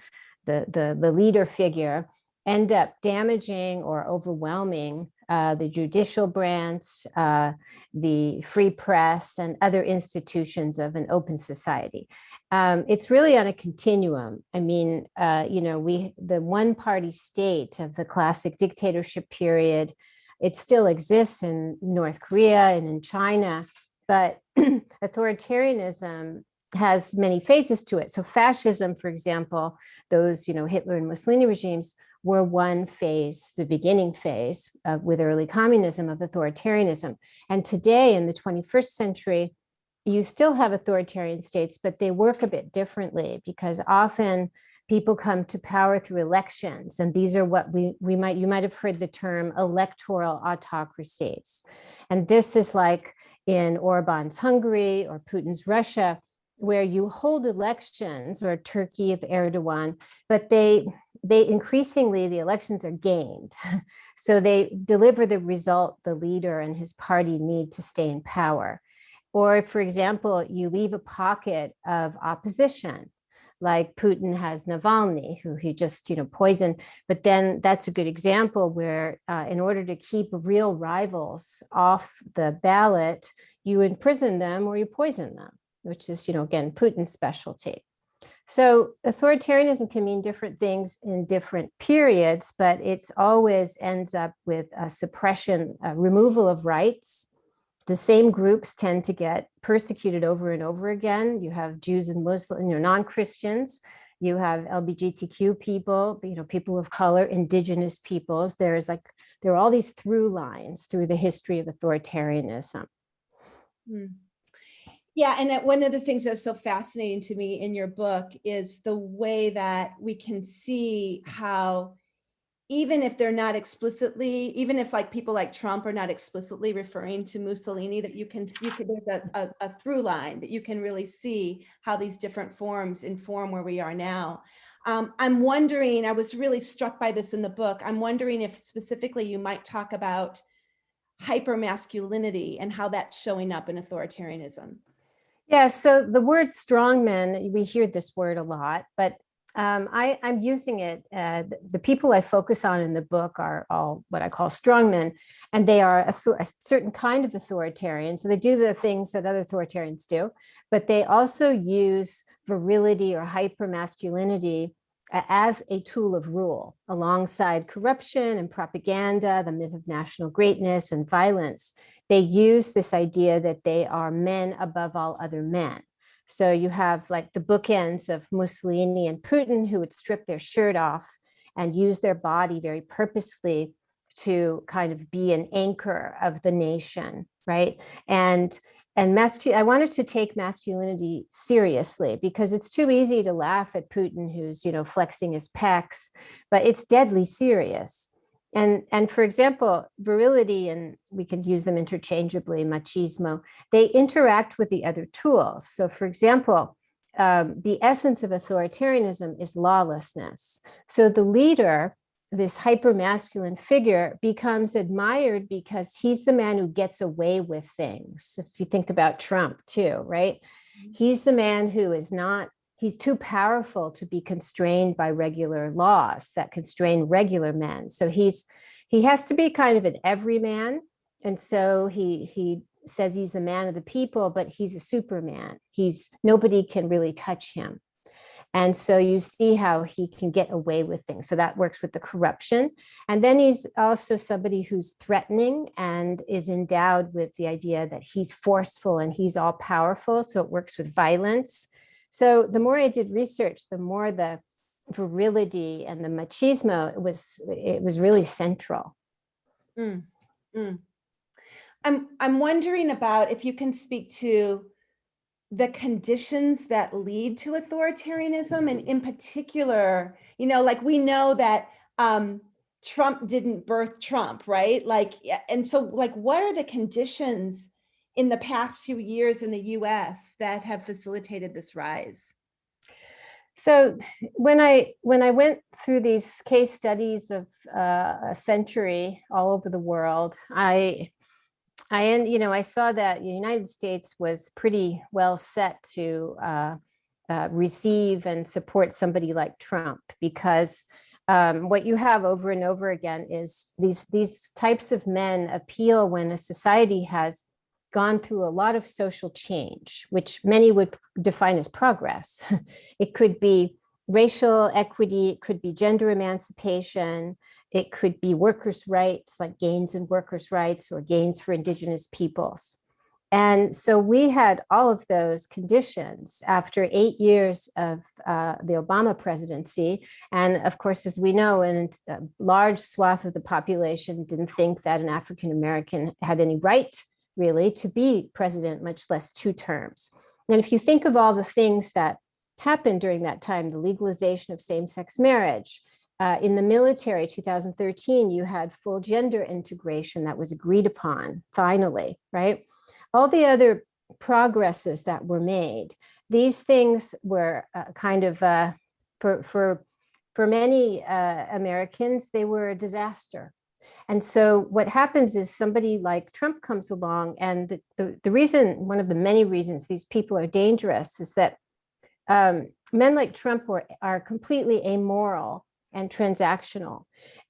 the leader figure end up damaging or overwhelming the judicial branch, the free press, and other institutions of an open society. It's really on a continuum. I mean, the one-party state of the classic dictatorship period, it still exists in North Korea and in China, but authoritarianism has many phases to it. So fascism, for example, those, Hitler and Mussolini regimes were one phase, the beginning phase with early communism of authoritarianism. And today in the 21st century, you still have authoritarian states, but they work a bit differently because often people come to power through elections. And these are what you might have heard the term electoral autocracies. And this is like in Orban's Hungary or Putin's Russia, where you hold elections, or Turkey of Erdogan, but they increasingly, the elections are gained. So they deliver the result the leader and his party need to stay in power. Or, for example, you leave a pocket of opposition, like Putin has Navalny, who he just poisoned. But then that's a good example where in order to keep real rivals off the ballot, you imprison them or you poison them, which is, again, Putin's specialty. So authoritarianism can mean different things in different periods, but it's always ends up with a suppression, a removal of rights. The same groups tend to get persecuted over and over again. You have Jews and Muslims, non-Christians. You have LGBTQ people, people of color, indigenous peoples. There are all these through lines through the history of authoritarianism. Yeah, and one of the things that's so fascinating to me in your book is the way that we can see how, even if they're not explicitly, even if like people like Trump are not explicitly referring to Mussolini, that there's a through line that you can really see how these different forms inform where we are now. I'm wondering, I was really struck by this in the book. I'm wondering if specifically you might talk about hypermasculinity and how that's showing up in authoritarianism. Yeah, so the word strongman, we hear this word a lot, but I'm using it. The people I focus on in the book are all what I call strongmen, and they are a certain kind of authoritarian. So they do the things that other authoritarians do, but they also use virility or hypermasculinity as a tool of rule, alongside corruption and propaganda, the myth of national greatness and violence. They use this idea that they are men above all other men. So you have like the bookends of Mussolini and Putin, who would strip their shirt off and use their body very purposefully to kind of be an anchor of the nation, right? And I wanted to take masculinity seriously, because it's too easy to laugh at Putin, who's flexing his pecs, but it's deadly serious. And for example, virility, and we can use them interchangeably, machismo, they interact with the other tools. So for example, the essence of authoritarianism is lawlessness. So the leader, this hyper-masculine figure, becomes admired because he's the man who gets away with things. If you think about Trump too, right? He's the man who is not, he's too powerful to be constrained by regular laws that constrain regular men. So he has to be kind of an everyman. And so he says he's the man of the people, but he's a superman. Nobody can really touch him. And so you see how he can get away with things. So that works with the corruption. And then he's also somebody who's threatening and is endowed with the idea that he's forceful and he's all powerful. So it works with violence. So the more I did research, the more the virility and the machismo, it was really central. I'm wondering about if you can speak to the conditions that lead to authoritarianism, and in particular, like we know that Trump didn't birth Trump, right? And so what are the conditions in the past few years in the US that have facilitated this rise? So when I went through these case studies of a century all over the world, I saw that the United States was pretty well set to receive and support somebody like Trump, because what you have over and over again is these types of men appeal when a society has gone through a lot of social change, which many would define as progress. It could be racial equity, it could be gender emancipation, it could be workers' rights, like gains in workers' rights or gains for indigenous peoples. And so we had all of those conditions after 8 years of the Obama presidency. And of course, as we know, a large swath of the population didn't think that an African-American had any right really to be president, much less 2 terms. And if you think of all the things that happened during that time, the legalization of same-sex marriage, in the military, 2013, you had full gender integration that was agreed upon, finally, right? All the other progresses that were made, these things were kind of, for many Americans, they were a disaster. And so what happens is somebody like Trump comes along, and the reason, one of the many reasons these people are dangerous is that men like Trump are completely amoral and transactional,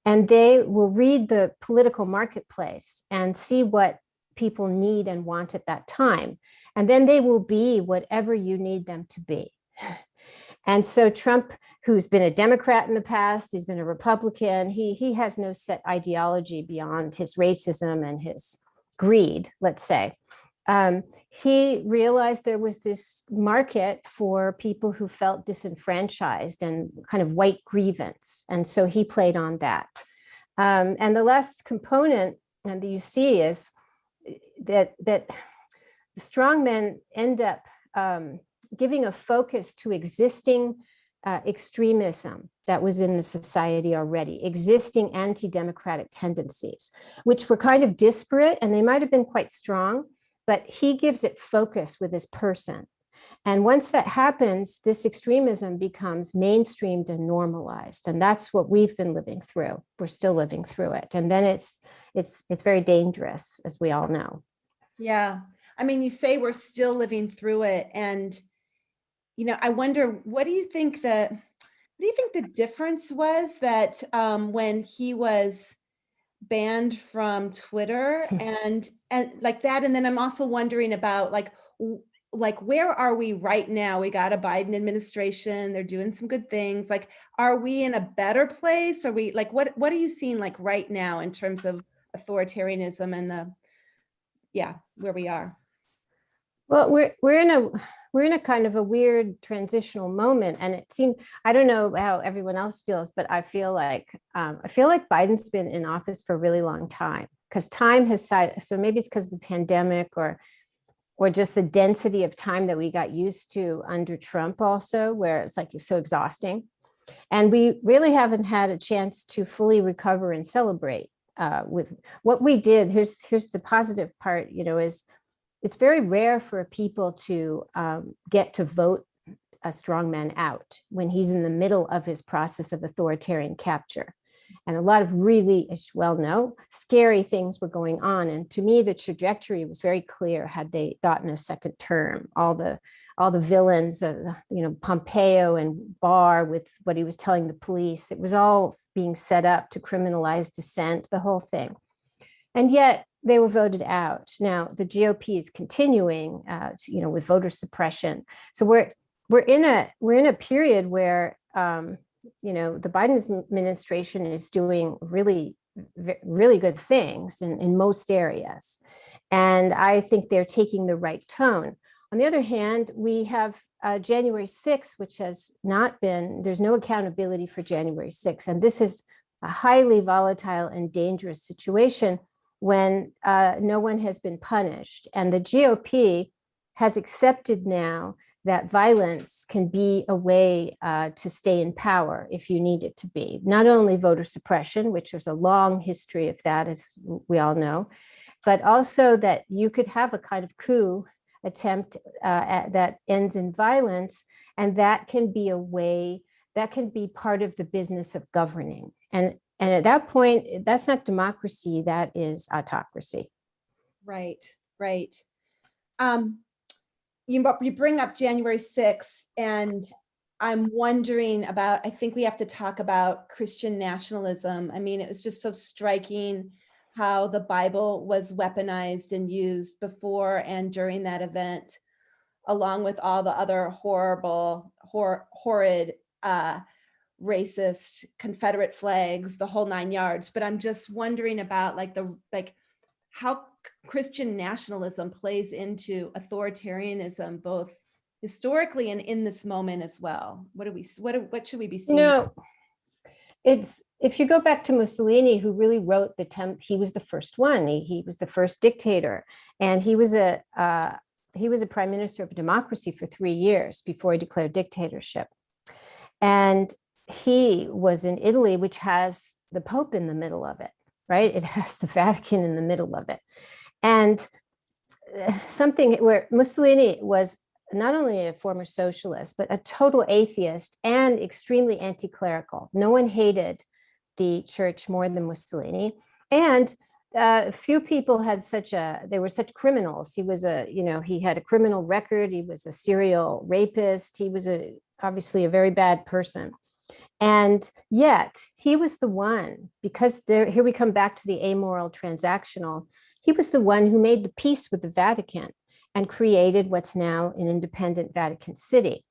and they will read the political marketplace and see what people need and want at that time. And then they will be whatever you need them to be. And so Trump, who's been a Democrat in the past, he's been a Republican, he has no set ideology beyond his racism and his greed, let's say. He realized there was this market for people who felt disenfranchised and kind of white grievance. And so he played on that. And the last component, and that you see, is that the strong men end up giving a focus to existing extremism that was in the society already, existing anti-democratic tendencies, which were kind of disparate, and they might have been quite strong, but he gives it focus with his person. And once that happens, this extremism becomes mainstreamed and normalized. And that's what we've been living through. We're still living through it. And then it's very dangerous, as we all know. Yeah. I mean, you say we're still living through it. And, you know, I wonder, what do you think the difference was that when he was banned from Twitter and like that? And then I'm also wondering about like where are we right now? We got a Biden administration. They're doing some good things. Like, are we in a better place? Are we like, what are you seeing like right now in terms of authoritarianism and where we are? Well, we're in a kind of a weird transitional moment, and it seemed, I don't know how everyone else feels, but I feel like Biden's been in office for a really long time, because time has so maybe it's because of the pandemic or just the density of time that we got used to under Trump also, where it's like so exhausting, and we really haven't had a chance to fully recover and celebrate with what we did. Here's the positive part, you know, is it's very rare for people to get to vote a strongman out when he's in the middle of his process of authoritarian capture. And a lot of really, as you well know, scary things were going on. And to me, the trajectory was very clear had they gotten a second term. All the villains, you know, Pompeo and Barr with what he was telling the police, it was all being set up to criminalize dissent, the whole thing. And yet they were voted out. Now the GOP is continuing, you know, with voter suppression. So we're in a period where, you know, the Biden administration is doing really, really good things in most areas, and I think they're taking the right tone. On the other hand, we have January 6th, which has not been. There's no accountability for January 6th, and this is a highly volatile and dangerous situation when no one has been punished. And the GOP has accepted now that violence can be a way to stay in power if you need it to be. Not only voter suppression, which there's a long history of that, as we all know, but also that you could have a kind of coup attempt that ends in violence, and that can be a way, that can be part of the business of governing. And at that point, that's not democracy, that is autocracy. Right. You bring up January 6th, and I'm wondering about, I think we have to talk about Christian nationalism. I mean, it was just so striking how the Bible was weaponized and used before and during that event, along with all the other horrid, racist Confederate flags, the whole 9 yards. But I'm just wondering about how Christian nationalism plays into authoritarianism, both historically and in this moment as well. What should we be seeing? No, it's, if you go back to Mussolini, who really wrote he was the first one. He was the first dictator, and he was a prime minister of a democracy for 3 years before he declared dictatorship. And he was in Italy, which has the Pope in the middle of it, right? It has the Vatican in the middle of it. And something where Mussolini was not only a former socialist, but a total atheist and extremely anti-clerical. No one hated the church more than Mussolini. And few people had they were such criminals. He was he had a criminal record. He was a serial rapist. He was obviously a very bad person. And yet he was the one, because here we come back to the amoral transactional, he was the one who made the peace with the Vatican and created what's now an independent Vatican City.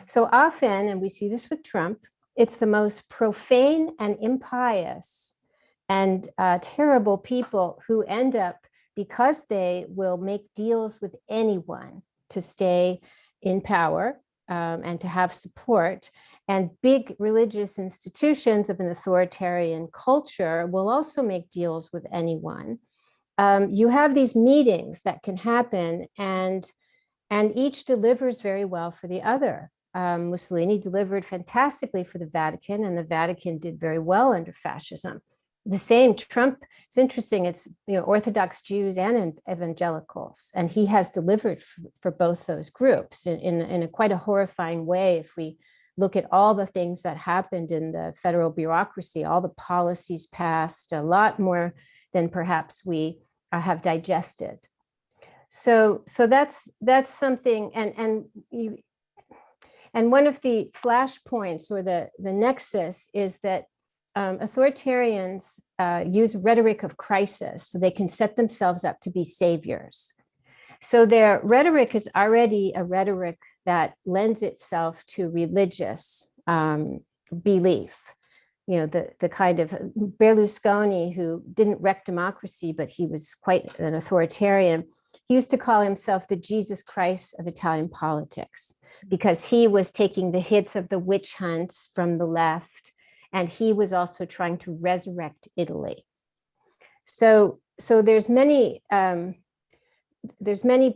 So often, and we see this with Trump, it's the most profane and impious and terrible people who end up, because they will make deals with anyone to stay in power and to have support. And big religious institutions of an authoritarian culture will also make deals with anyone. You have these meetings that can happen, and each delivers very well for the other. Mussolini delivered fantastically for the Vatican, and the Vatican did very well under fascism. The same Trump, it's interesting, it's Orthodox Jews and evangelicals, and he has delivered for both those groups in a quite a horrifying way. If we look at all the things that happened in the federal bureaucracy, all the policies passed, a lot more than perhaps we have digested. So that's something, and one of the flashpoints or the nexus is that authoritarians use rhetoric of crisis so they can set themselves up to be saviors. So their rhetoric is already a rhetoric that lends itself to religious belief. The kind of Berlusconi, who didn't wreck democracy, but he was quite an authoritarian. He used to call himself the Jesus Christ of Italian politics, because he was taking the hits of the witch hunts from the left, and he was also trying to resurrect Italy. So there's many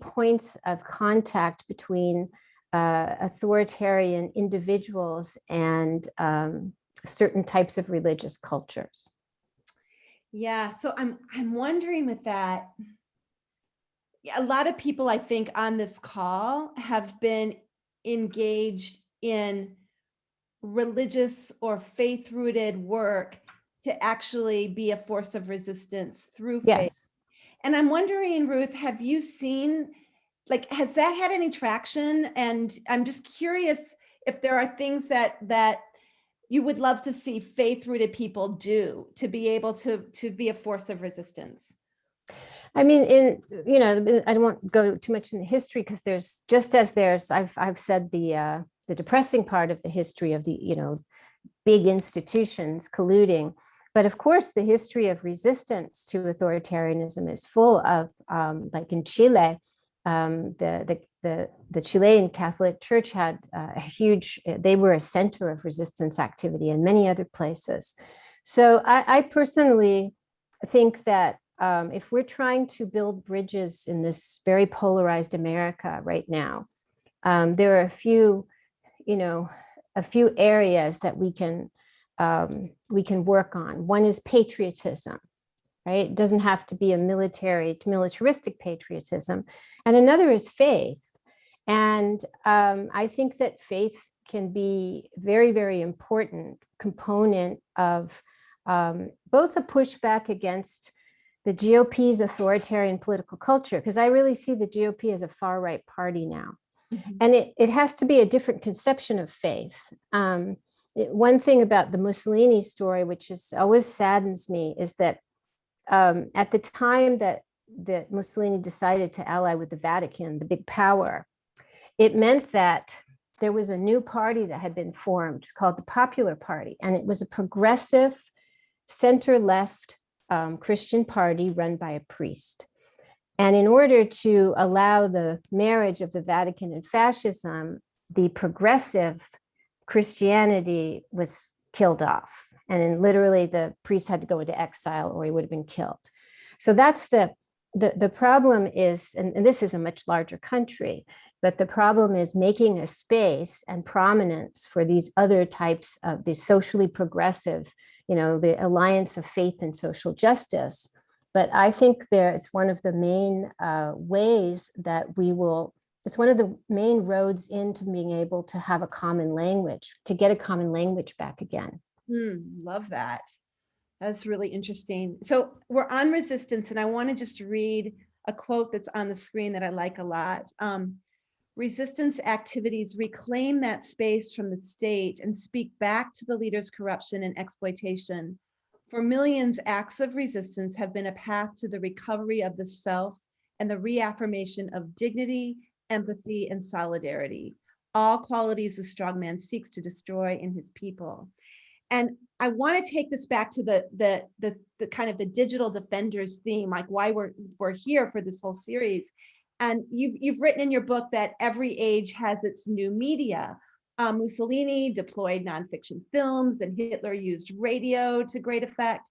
points of contact between authoritarian individuals and certain types of religious cultures. Yeah, so I'm wondering with that, a lot of people I think on this call have been engaged in religious or faith-rooted work to actually be a force of resistance through faith. Yes. And I'm wondering, Ruth, have you seen, has that had any traction? And I'm just curious if there are things that you would love to see faith-rooted people do to be able to be a force of resistance. I mean, I don't want to go too much in the history, because I've said the depressing part of the history of the, big institutions colluding. But of course, the history of resistance to authoritarianism is full of, like in Chile, the Chilean Catholic Church had they were a center of resistance activity, and many other places. So I personally think that if we're trying to build bridges in this very polarized America right now, there are a few areas that we can work on. One is patriotism, right? It doesn't have to be a militaristic patriotism. And another is faith. And I think that faith can be very, very important component of both a pushback against the GOP's authoritarian political culture, because I really see the GOP as a far right party now. Mm-hmm. And it has to be a different conception of faith. One thing about the Mussolini story, which always saddens me, is that at the time that Mussolini decided to ally with the Vatican, the big power, it meant that there was a new party that had been formed called the Popular Party. And it was a progressive center-left Christian party run by a priest. And in order to allow the marriage of the Vatican and fascism, the progressive Christianity was killed off. And then literally the priest had to go into exile or he would have been killed. So that's the problem is, and this is a much larger country, but the problem is making a space and prominence for these other types of the socially progressive, the alliance of faith and social justice. But I think it's one of the main ways that it's one of the main roads into being able to have a common language, to get a common language back again. Love that. That's really interesting. So we're on resistance, and I want to just read a quote that's on the screen that I like a lot. Resistance activities reclaim that space from the state and speak back to the leaders' corruption and exploitation. For millions, acts of resistance have been a path to the recovery of the self and the reaffirmation of dignity, empathy, and solidarity, all qualities a strongman seeks to destroy in his people. And I want to take this back to the kind of the digital defenders theme, like why we're here for this whole series. And you've written in your book that every age has its new media. Mussolini deployed nonfiction films, and Hitler used radio to great effect.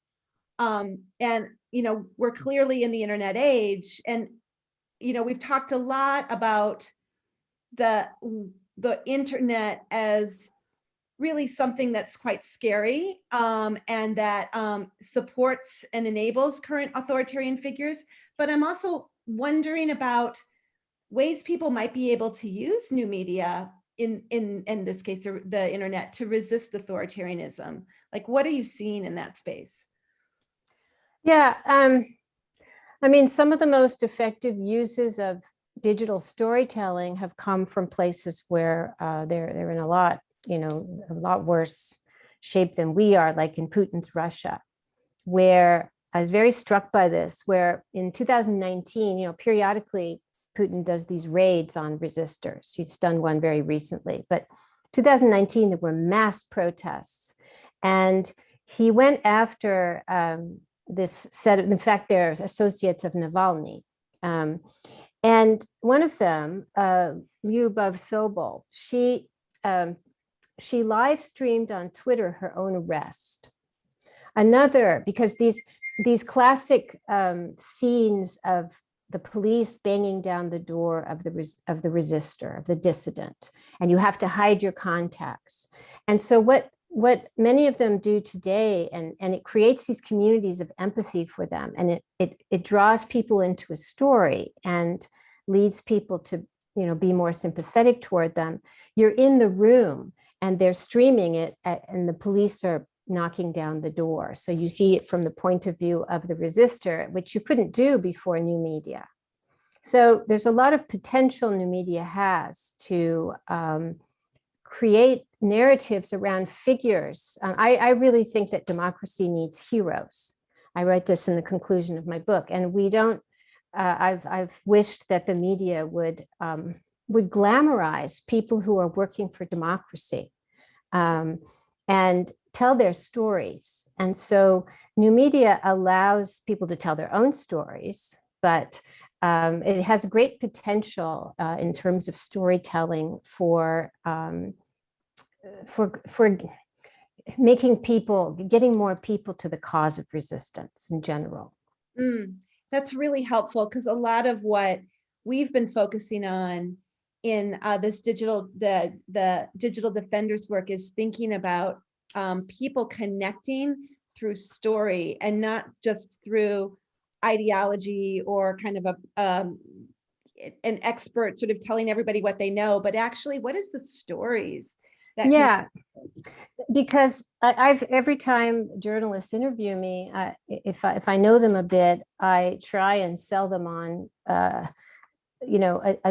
And we're clearly in the internet age, and we've talked a lot about the internet as really something that's quite scary, and that supports and enables current authoritarian figures. But I'm also wondering about ways people might be able to use new media, in this case, the internet, to resist authoritarianism. Like, what are you seeing in that space? Yeah, I mean, some of the most effective uses of digital storytelling have come from places where they're in a lot worse shape than we are, like in Putin's Russia, where I was very struck by this, where in 2019, periodically Putin does these raids on resistors. He's done one very recently, but 2019, there were mass protests, and he went after this set of, in fact, they're associates of Navalny. And one of them, Lyubov Sobol, she live streamed on Twitter her own arrest. Another, because these classic scenes of the police banging down the door of the resistor, of the dissident, and you have to hide your contacts. And so what many of them do today, and it creates these communities of empathy for them, and it draws people into a story and leads people to be more sympathetic toward them. You're in the room and they're streaming it, and the police are knocking down the door. So you see it from the point of view of the resistor, which you couldn't do before new media. So there's a lot of potential new media has to create narratives around figures. I really think that democracy needs heroes. I write this in the conclusion of my book, and we don't. I've wished that the media would glamorize people who are working for democracy, and tell their stories. And so new media allows people to tell their own stories, but it has a great potential in terms of storytelling for getting more people to the cause of resistance in general. That's really helpful, because a lot of what we've been focusing on in this the digital defenders work is thinking about people connecting through story, and not just through ideology or kind of an expert sort of telling everybody what they know, but actually what is the stories that because every time journalists interview me, if I know them a bit, I try and sell them on a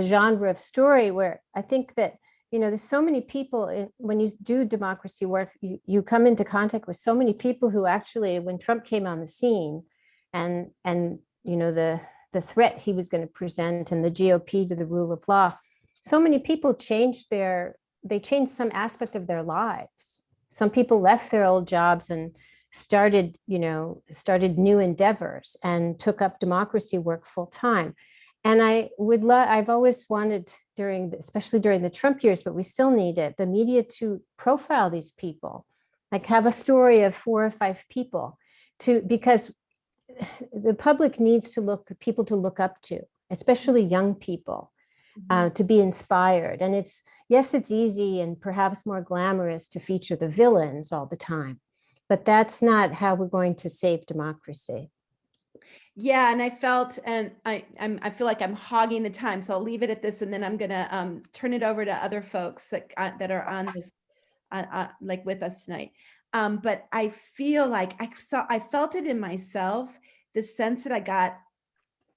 genre of story where I think that there's so many people when you do democracy work, you come into contact with so many people who actually, when Trump came on the scene, and the threat he was going to present, and the GOP to the rule of law, so many people changed some aspect of their lives. Some people left their old jobs and started new endeavors and took up democracy work full time. And I've always wanted, especially during the Trump years, but we still need it, the media to profile these people, like have a story of 4 or 5 people, because the public needs people to look up to, especially young people, to be inspired. And it's easy and perhaps more glamorous to feature the villains all the time, but that's not how we're going to save democracy. Yeah, and I felt, and I feel like I'm hogging the time, so I'll leave it at this, and then I'm gonna turn it over to other folks that are on this, like with us tonight. But I feel like I felt it in myself, the sense that I got.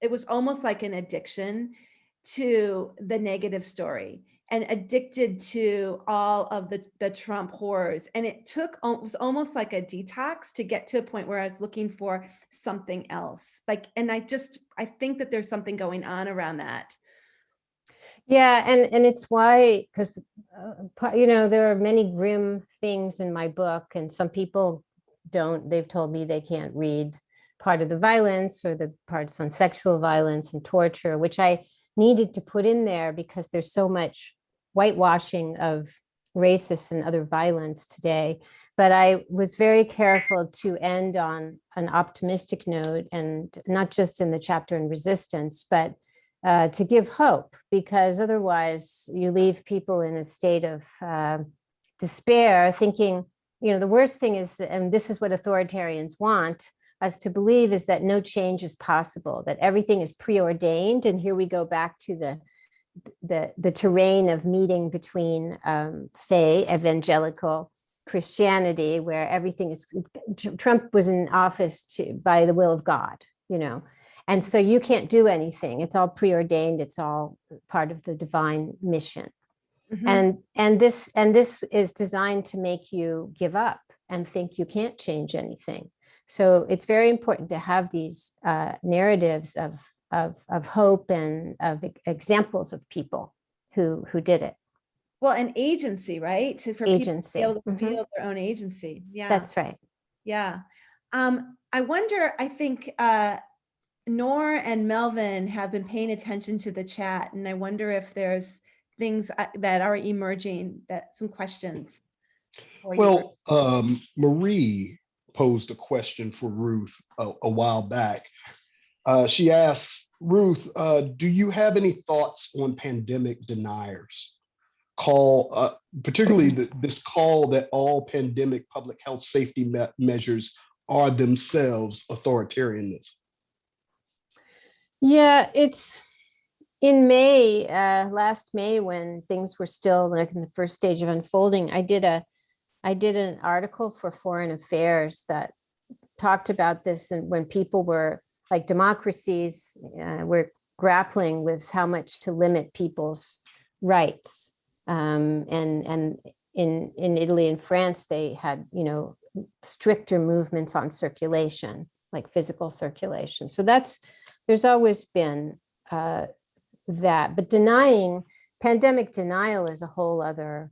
It was almost like an addiction to the negative story and addicted to all of the Trump horrors. And it was almost like a detox to get to a point where I was looking for something else. Like, and I think that there's something going on around that. Yeah, and it's why, because there are many grim things in my book, and some people don't. They've told me they can't read part of the violence or the parts on sexual violence and torture, which I needed to put in there because there's so much whitewashing of racist and other violence today. But I was very careful to end on an optimistic note, and not just in the chapter in resistance, but to give hope, because otherwise you leave people in a state of despair, thinking, the worst thing is, and this is what authoritarians want us to believe, is that no change is possible, that everything is preordained. And here we go back to the terrain of meeting between, say, evangelical Christianity, where everything is, Trump was in office by the will of God, and so you can't do anything. It's all preordained. It's all part of the divine mission. Mhm. And this is designed to make you give up and think you can't change anything. So it's very important to have these narratives of hope and of examples of people who did it. Well, and agency, right? For people to be Agency. able to Mhm. feel their own agency. Yeah. That's right. Yeah. I wonder, I think Nor and Melvin have been paying attention to the chat, and I wonder if there's things that are emerging, some questions for you. Well, Marie posed a question for Ruth a while back. She asks, Ruth, do you have any thoughts on pandemic deniers? Particularly this call that all pandemic public health safety measures are themselves authoritarianism. Yeah, it's in May, last May, when things were still like in the first stage of unfolding. I did an article for Foreign Affairs that talked about this, and when people were like, democracies were grappling with how much to limit people's rights, and in Italy and France they had stricter movements on circulation, like physical circulation. So there's always been that, but pandemic denial is a whole other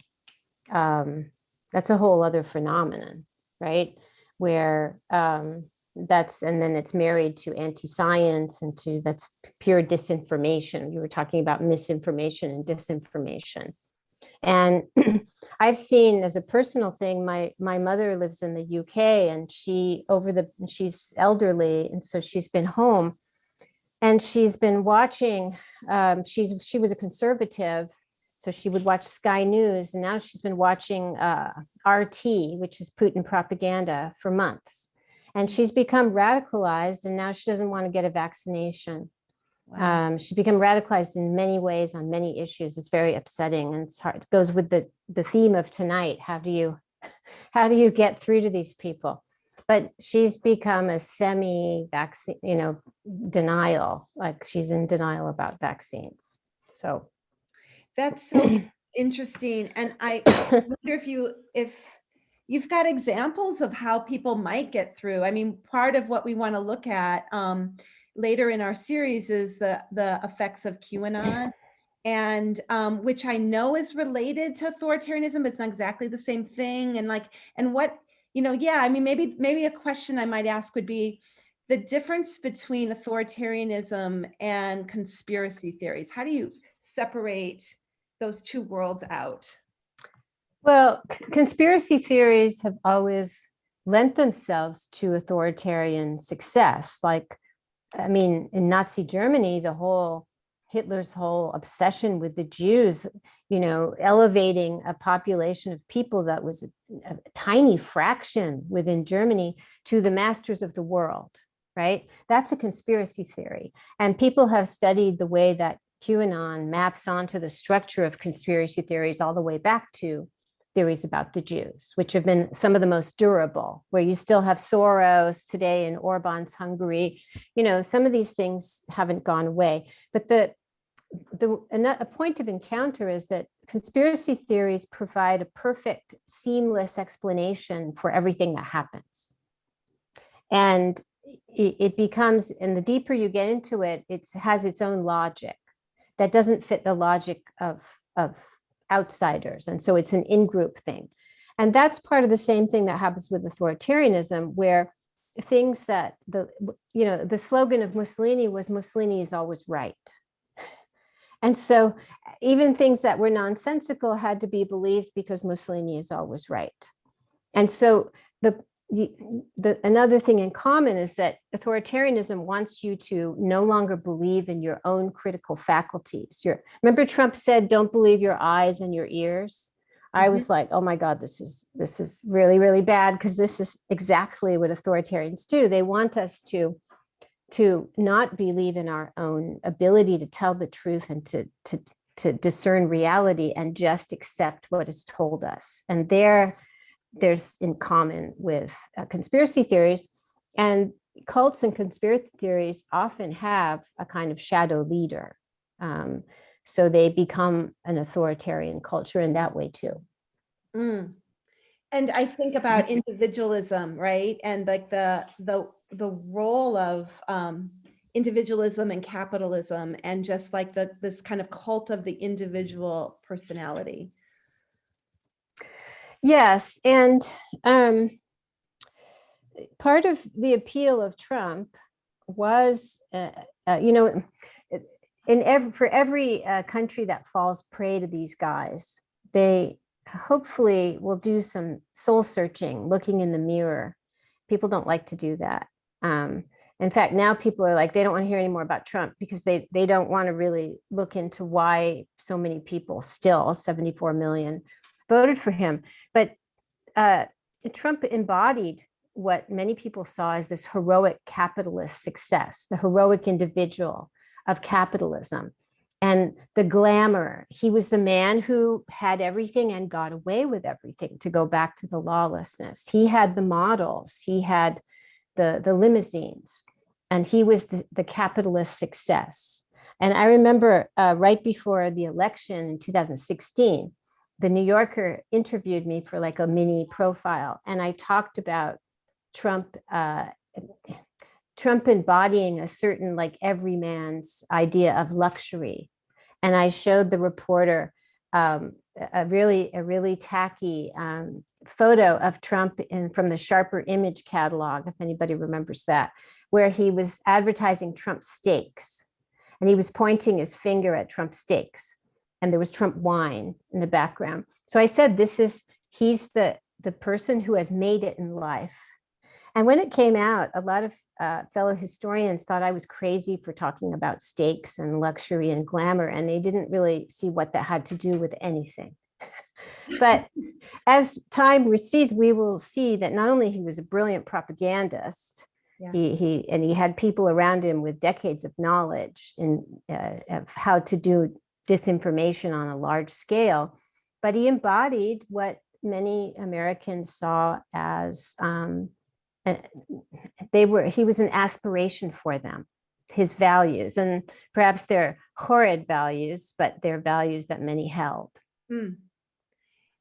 that's a whole other phenomenon, right? Where and then it's married to anti-science and that's pure disinformation. You were talking about misinformation and disinformation. And I've seen, as a personal thing, my mother lives in the UK, and she's elderly, and so she's been home, and she's been watching. She was a conservative, so she would watch Sky News, and now she's been watching RT, which is Putin propaganda, for months. And she's become radicalized, and now she doesn't want to get a vaccination. Wow. She's become radicalized in many ways on many issues. It's very upsetting, and it's hard. It goes with the theme of tonight. How do you get through to these people? But she's become a semi-vaccine, denial, like she's in denial about vaccines. So That's so interesting. And I wonder if you've got examples of how people might get through. I mean, part of what we want to look at later in our series is the effects of QAnon, and which I know is related to authoritarianism, but it's not exactly the same thing. And what, yeah, I mean, maybe a question I might ask would be the difference between authoritarianism and conspiracy theories. How do you separate those two worlds out? Well, conspiracy theories have always lent themselves to authoritarian success. Like, I mean, in Nazi Germany, Hitler's whole obsession with the Jews, elevating a population of people that was a tiny fraction within Germany to the masters of the world, right? That's a conspiracy theory. And people have studied the way that QAnon maps onto the structure of conspiracy theories all the way back to theories about the Jews, which have been some of the most durable, where you still have Soros today in Orban's Hungary. You know, some of these things haven't gone away. But a point of encounter is that conspiracy theories provide a perfect, seamless explanation for everything that happens. And it becomes, and the deeper you get into it, it has its own logic that doesn't fit the logic of outsiders. And so it's an in-group thing. And that's part of the same thing that happens with authoritarianism, where things that the slogan of Mussolini was Mussolini is always right. And so even things that were nonsensical had to be believed because Mussolini is always right. And so another thing in common is that authoritarianism wants you to no longer believe in your own critical faculties. Remember Trump said, don't believe your eyes and your ears. I was like, oh my God, this is really, really bad, because this is exactly what authoritarians do. They want us to not believe in our own ability to tell the truth and to discern reality, and just accept what is told us. And there's in common with conspiracy theories, and cults and conspiracy theories often have a kind of shadow leader. So they become an authoritarian culture in that way too. Mm. And I think about individualism, right? And like the role of individualism and capitalism, and just like this kind of cult of the individual personality. Yes, and part of the appeal of Trump was, for every country that falls prey to these guys, they hopefully will do some soul searching, looking in the mirror. People don't like to do that. In fact, now people are like, they don't want to hear any more about Trump, because they don't want to really look into why so many people, still 74 million, voted for him. But Trump embodied what many people saw as this heroic capitalist success, the heroic individual of capitalism, and the glamour. He was the man who had everything and got away with everything, to go back to the lawlessness. He had the models, he had the limousines, and he was the capitalist success. And I remember right before the election in 2016, the New Yorker interviewed me for like a mini profile, and I talked about Trump embodying a certain, like, everyman's idea of luxury. And I showed the reporter a really tacky photo of Trump from the Sharper Image catalog, if anybody remembers that, where he was advertising Trump steaks, and he was pointing his finger at Trump steaks, and there was Trump wine in the background. So I said, he's the person who has made it in life. And when it came out, a lot of fellow historians thought I was crazy for talking about steaks and luxury and glamour, and they didn't really see what that had to do with anything. But as time recedes, we will see that not only he was a brilliant propagandist, he had people around him with decades of knowledge of how to do disinformation on a large scale, but he embodied what many Americans saw as he was an aspiration for them, his values, and perhaps they're horrid values, but they're values that many held.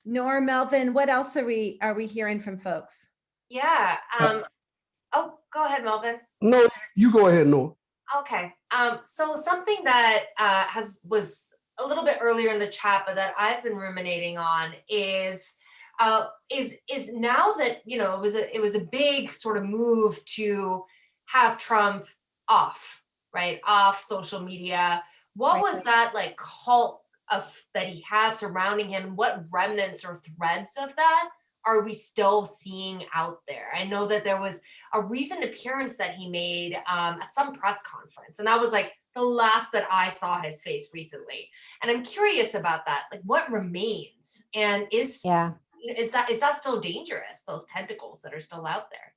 Nor, Melvin, what else are we hearing from folks? Yeah. Oh, go ahead, Melvin. No, you go ahead, Noah. Okay. So something that was a little bit earlier in the chat, but that I've been ruminating on is now that, it was a big sort of move to have Trump off social media. What was that like cult that he had surrounding him? What remnants or threads of that are we still seeing out there? I know that there was a recent appearance that he made at some press conference, and that was like the last that I saw his face recently. And I'm curious about that. Like, what remains? And is that still dangerous, those tentacles that are still out there?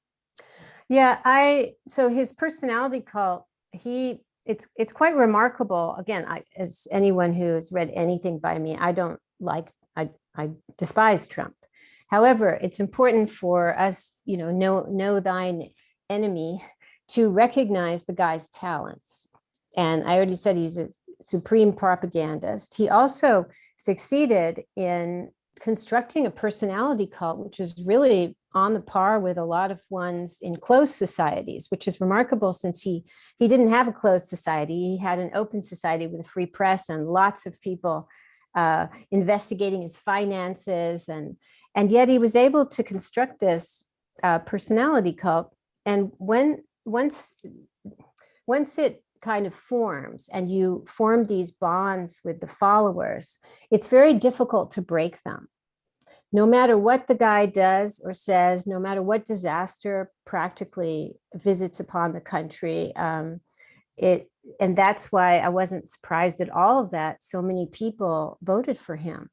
Yeah, so his personality cult, it's quite remarkable. Again, as anyone who has read anything by me, I despise Trump. However, it's important for us, know thine enemy, to recognize the guy's talents. And I already said he's a supreme propagandist. He also succeeded in constructing a personality cult, which is really on the par with a lot of ones in closed societies, which is remarkable since he didn't have a closed society. He had an open society with a free press and lots of people investigating his finances, and yet he was able to construct this personality cult. And once it kind of forms and you form these bonds with the followers, it's very difficult to break them. No matter what the guy does or says, no matter what disaster practically visits upon the country, and that's why I wasn't surprised at all that so many people voted for him,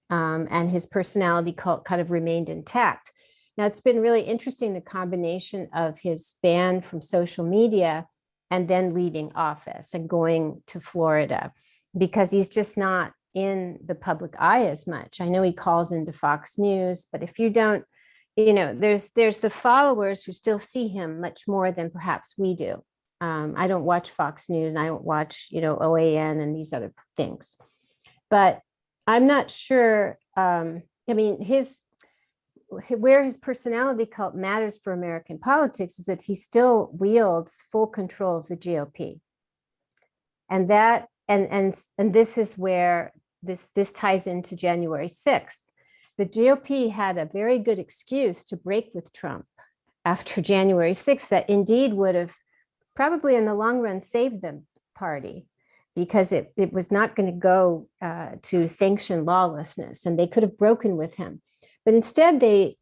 and his personality cult kind of remained intact. Now, it's been really interesting, the combination of his ban from social media and then leaving office and going to Florida, because he's just not in the public eye as much. I know he calls into Fox News, but if you don't, there's the followers who still see him much more than perhaps we do. I don't watch Fox News and I don't watch, OAN and these other things, but I'm not sure. Where his personality cult matters for American politics is that he still wields full control of the GOP. And that, and this is where this ties into January 6th. The GOP had a very good excuse to break with Trump after January 6th that indeed would have probably in the long run saved the party, because it was not going to go to sanction lawlessness, and they could have broken with him. But instead, he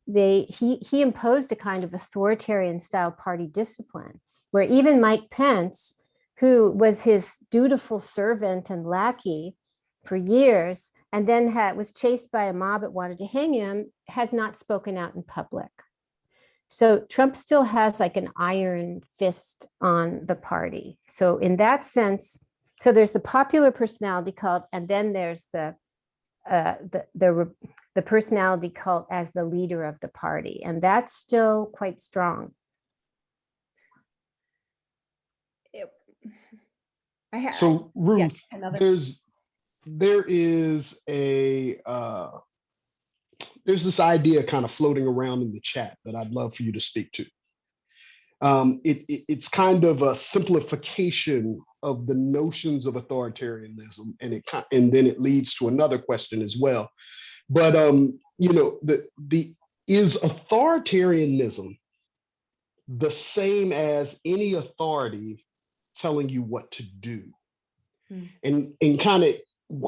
imposed a kind of authoritarian style party discipline, where even Mike Pence, who was his dutiful servant and lackey for years, and then was chased by a mob that wanted to hang him, has not spoken out in public. So Trump still has like an iron fist on the party. So in that sense, so there's the popular personality cult, and then there's the personality cult as the leader of the party, and that's still quite strong. So Ruth, another. there's this idea kind of floating around in the chat that I'd love for you to speak to. It's kind of a simplification of the notions of authoritarianism, and then it leads to another question as well. But is authoritarianism the same as any authority telling you what to do? And kind of,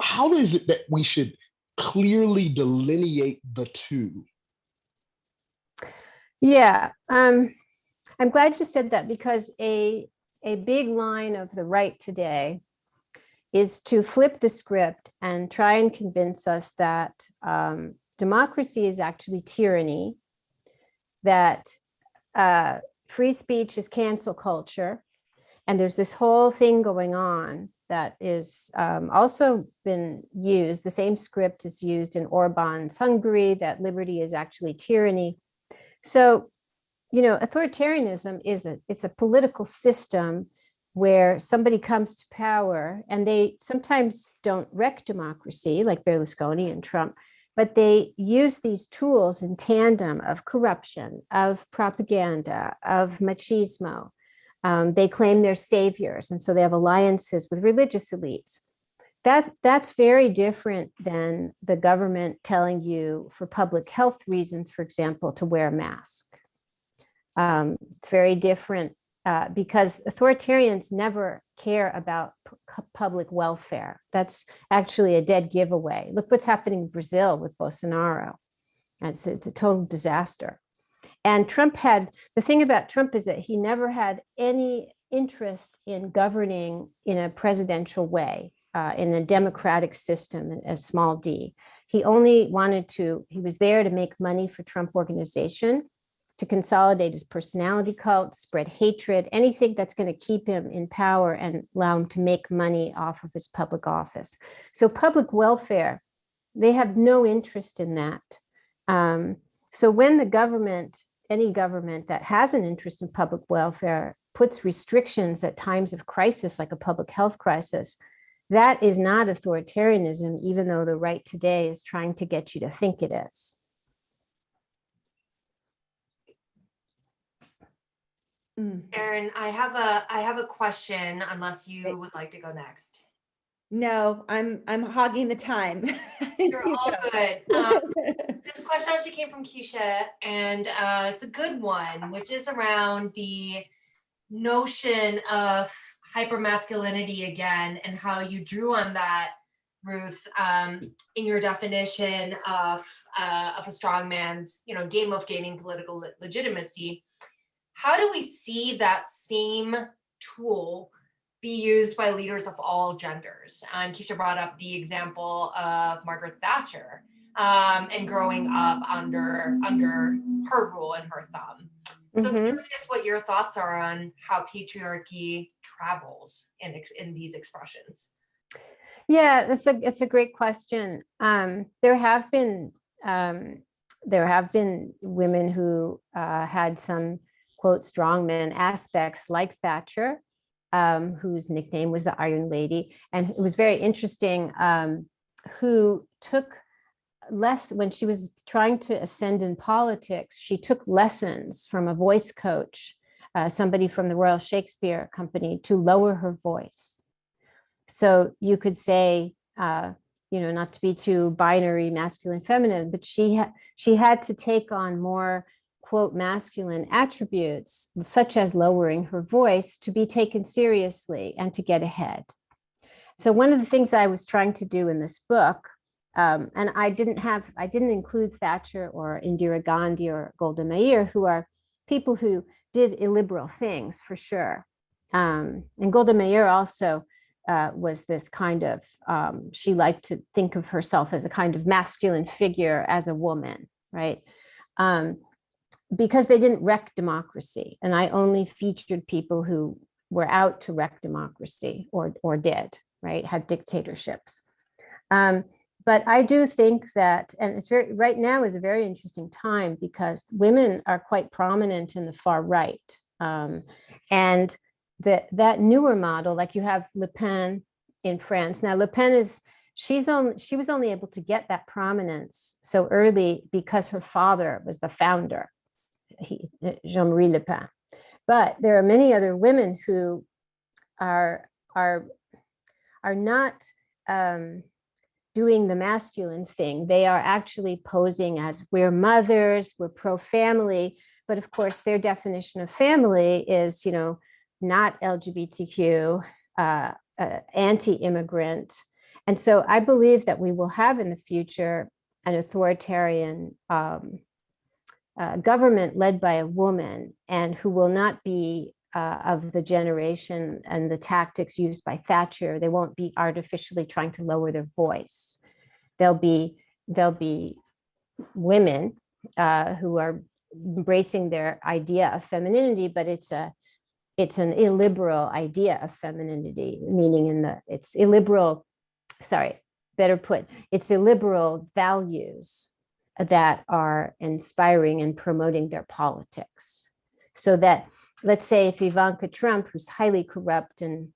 how is it that we should clearly delineate the two? Yeah, I'm glad you said that, because a big line of the right today is to flip the script and try and convince us that democracy is actually tyranny, that free speech is cancel culture. And there's this whole thing going on that is also been used. The same script is used in Orban's Hungary, that liberty is actually tyranny. So, authoritarianism it's a political system where somebody comes to power, and they sometimes don't wreck democracy like Berlusconi and Trump, but they use these tools in tandem of corruption, of propaganda, of machismo. They claim they're saviors, and so they have alliances with religious elites. That's very different than the government telling you for public health reasons, for example, to wear a mask. It's very different because authoritarians never care about public welfare. That's actually a dead giveaway. Look what's happening in Brazil with Bolsonaro. It's a total disaster. And the thing about Trump is that he never had any interest in governing in a presidential way, in a democratic system, as small d. He only he was there to make money for Trump Organization to consolidate his personality cult, spread hatred, anything that's going to keep him in power and allow him to make money off of his public office. So public welfare, they have no interest in that. So when the government, any government that has an interest in public welfare, puts restrictions at times of crisis, like a public health crisis, that is not authoritarianism, even though the right today is trying to get you to think it is. Erin, I have a question, unless you would like to go next. No, I'm hogging the time. You're all good. This question actually came from Keisha, and it's a good one, which is around the notion of hypermasculinity again, and how you drew on that, Ruth, in your definition of a strong man's, game of gaining political legitimacy. How do we see that same tool be used by leaders of all genders? And Keisha brought up the example of Margaret Thatcher and growing up under her rule and her thumb. So I'm curious what your thoughts are on how patriarchy travels in these expressions. Yeah, it's a great question. There have been women who had some, quote, strongman aspects, like Thatcher, whose nickname was the Iron Lady. And it was very interesting, who took when she was trying to ascend in politics, she took lessons from a voice coach, somebody from the Royal Shakespeare Company, to lower her voice. So you could say, not to be too binary, masculine, feminine, but she had to take on more, quote, masculine attributes, such as lowering her voice, to be taken seriously and to get ahead. So one of the things I was trying to do in this book, and I didn't include Thatcher or Indira Gandhi or Golda Meir, who are people who did illiberal things, for sure. And Golda Meir also was this kind of, she liked to think of herself as a kind of masculine figure as a woman, right? Because they didn't wreck democracy. And I only featured people who were out to wreck democracy or did, right? Had dictatorships. But I do think that, and right now is a very interesting time, because women are quite prominent in the far right. And that newer model, like you have Le Pen in France. Now, Le Pen she was only able to get that prominence so early because her father was the founder, Jean-Marie Le Pen. But there are many other women who are not doing the masculine thing. They are actually posing as, we're mothers, we're pro-family, but of course their definition of family is, not LGBTQ, anti-immigrant. And so I believe that we will have in the future an authoritarian government led by a woman, and who will not be of the generation and the tactics used by Thatcher. They won't be artificially trying to lower their voice. They'll be women who are embracing their idea of femininity, but it's an illiberal idea of femininity, meaning it's illiberal, better put, it's illiberal values that are inspiring and promoting their politics. So that, let's say, if Ivanka Trump, who's highly corrupt, and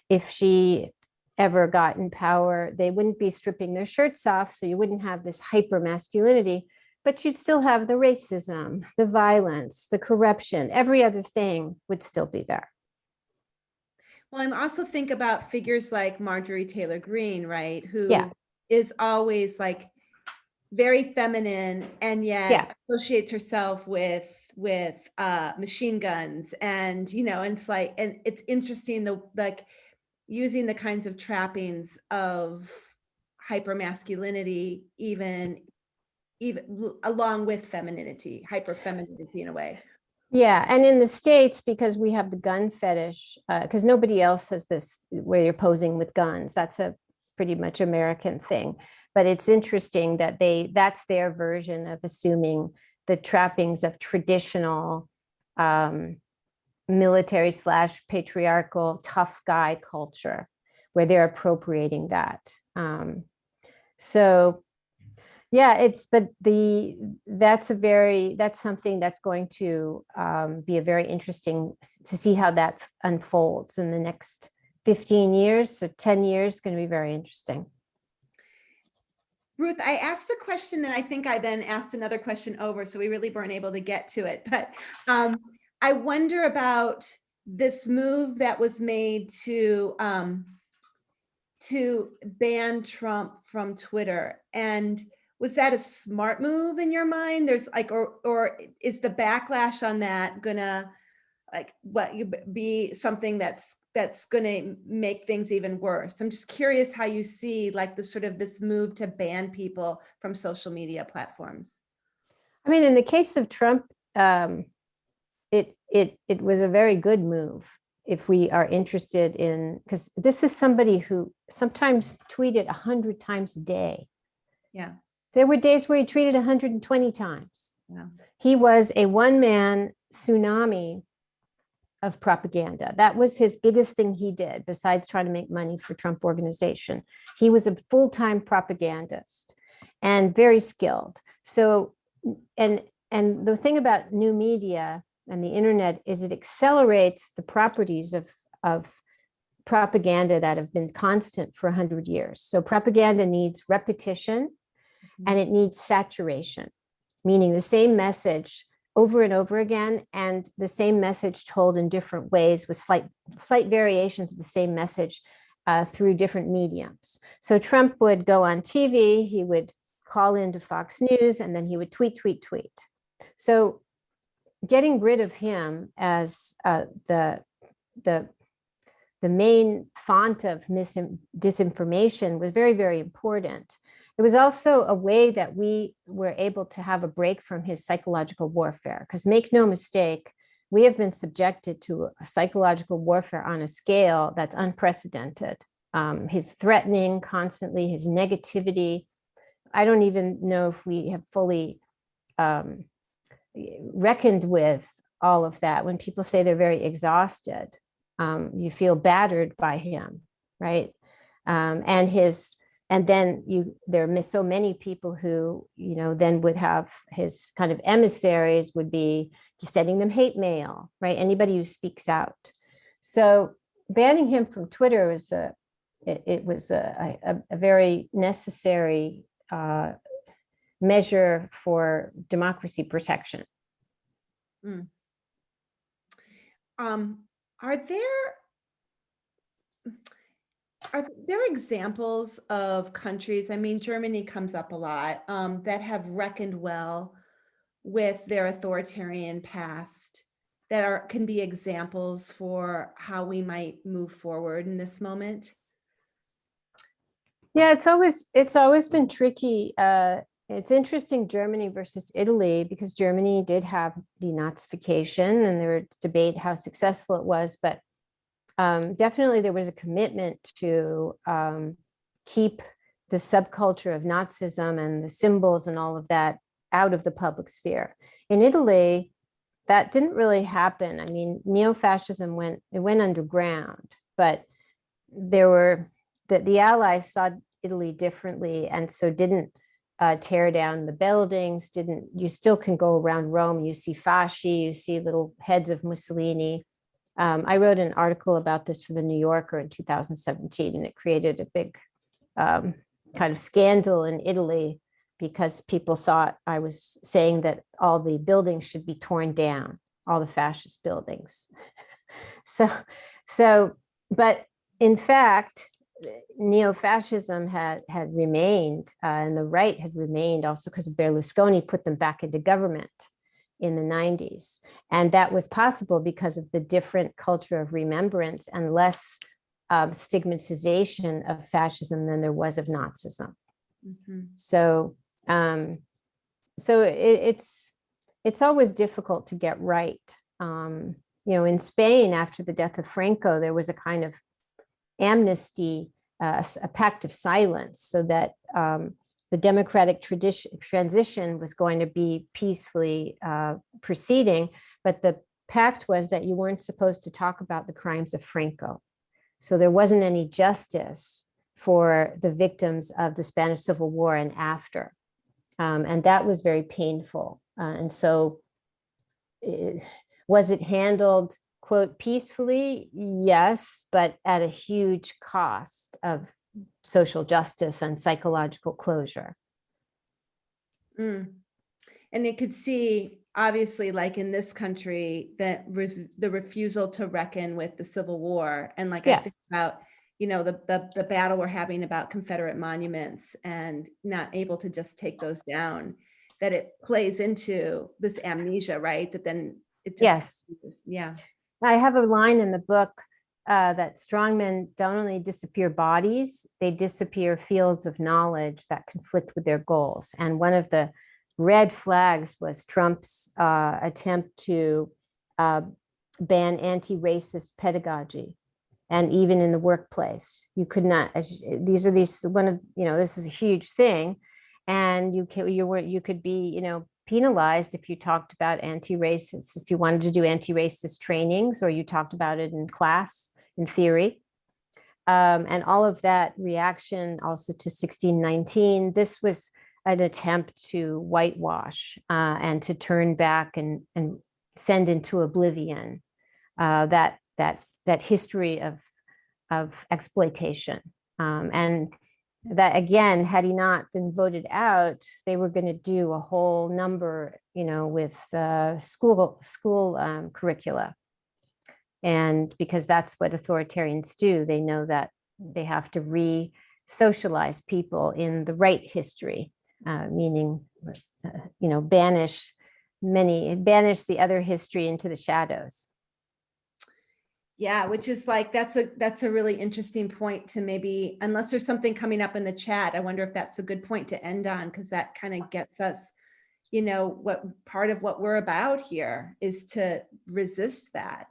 if she ever got in power, they wouldn't be stripping their shirts off, so you wouldn't have this hyper masculinity, but you'd still have the racism, the violence, the corruption, every other thing would still be there. Well, I'm also think about figures like Marjorie Taylor Greene, right? Who is always like very feminine, and yet associates herself with machine guns, and and it's like, and it's interesting, using the kinds of trappings of hypermasculinity, even along with femininity, hyperfemininity in a way. Yeah, and in the States, because we have the gun fetish, because nobody else has this, where you're posing with guns. That's a pretty much American thing. But it's interesting that that's their version of assuming the trappings of traditional military / patriarchal tough guy culture, where they're appropriating that. So yeah, that's something that's going to be a very interesting to see how that unfolds in the next 15 years. So 10 years is going to be very interesting. Ruth, I asked a question that I think I then asked another question over, so we really weren't able to get to it. But I wonder about this move that was made to ban Trump from Twitter. And was that a smart move in your mind? There's like, or is the backlash on that gonna be something that's gonna make things even worse? I'm just curious how you see like the sort of this move to ban people from social media platforms. I mean, in the case of Trump, it was a very good move. If we are interested in, because this is somebody who sometimes tweeted 100 times a day. Yeah. There were days where he tweeted 120 times. Yeah. He was a one-man tsunami of propaganda. That was his biggest thing he did, besides trying to make money for Trump Organization. He was a full-time propagandist and very skilled. So, and the thing about new media and the internet is it accelerates the properties of propaganda that have been constant for 100 years. So propaganda needs repetition and it needs saturation, meaning the same message over and over again, and the same message told in different ways with slight variations of the same message through different mediums. So Trump would go on TV, he would call into Fox News, and then he would tweet. So getting rid of him as the main font of disinformation was very, very important. It was also a way that we were able to have a break from his psychological warfare, because make no mistake, we have been subjected to a psychological warfare on a scale that's unprecedented. His threatening constantly, his negativity. I don't even know if we have fully reckoned with all of that. When people say they're very exhausted, you feel battered by him, right? And then there are so many people who, then would have his kind of emissaries would be sending them hate mail, right? Anybody who speaks out. So banning him from Twitter was a very necessary measure for democracy protection. Mm. Are there examples of countries, I mean, Germany comes up a lot, that have reckoned well with their authoritarian past, that can be examples for how we might move forward in this moment? Yeah, it's always been tricky. It's interesting, Germany versus Italy, because Germany did have denazification and there was debate how successful it was, but definitely there was a commitment to keep the subculture of Nazism and the symbols and all of that out of the public sphere. In Italy, that didn't really happen. I mean, neo-fascism went underground, but the Allies saw Italy differently, and so didn't tear down the buildings. You still can go around Rome, you see fasci, you see little heads of Mussolini. I wrote an article about this for the New Yorker in 2017, and it created a big kind of scandal in Italy because people thought I was saying that all the buildings should be torn down, all the fascist buildings. But in fact, neo-fascism had remained, and the right had remained also because Berlusconi put them back into government in the 90s. And that was possible because of the different culture of remembrance and less stigmatization of fascism than there was of Nazism. Mm-hmm. So it's always difficult to get right. In Spain, after the death of Franco, there was a kind of amnesty, a pact of silence, so that the democratic transition was going to be peacefully proceeding, but the pact was that you weren't supposed to talk about the crimes of Franco. So there wasn't any justice for the victims of the Spanish Civil War and after. And that was very painful. And so was it handled, quote, peacefully? Yes, but at a huge cost of social justice and psychological closure. And it could see, obviously, like in this country, that the refusal to reckon with the Civil War. And like, I think about, you know, the battle we're having about Confederate monuments and not able to just take those down, that it plays into this amnesia, right? That then it just, yeah. I have a line in the book that strongmen don't only disappear bodies, they disappear fields of knowledge that conflict with their goals. And one of the red flags was Trump's attempt to ban anti-racist pedagogy. And even in the workplace, you could not, this is a huge thing. And you could be, you know, penalized if you talked about anti-racist, if you wanted to do anti-racist trainings, or you talked about it in class, in theory. And all of that reaction also to 1619, this was an attempt to whitewash and to turn back and send into oblivion that history of exploitation. And that, again, had he not been voted out, they were going to do a whole number, you know, with school curricula. And because that's what authoritarians do, they know that they have to re-socialize people in the right history, meaning, you know, banish the other history into the shadows. Yeah, which is like, that's a really interesting point to maybe, unless there's something coming up in the chat, I wonder if that's a good point to end on, because that kind of gets us, you know, what part of what we're about here is to resist that.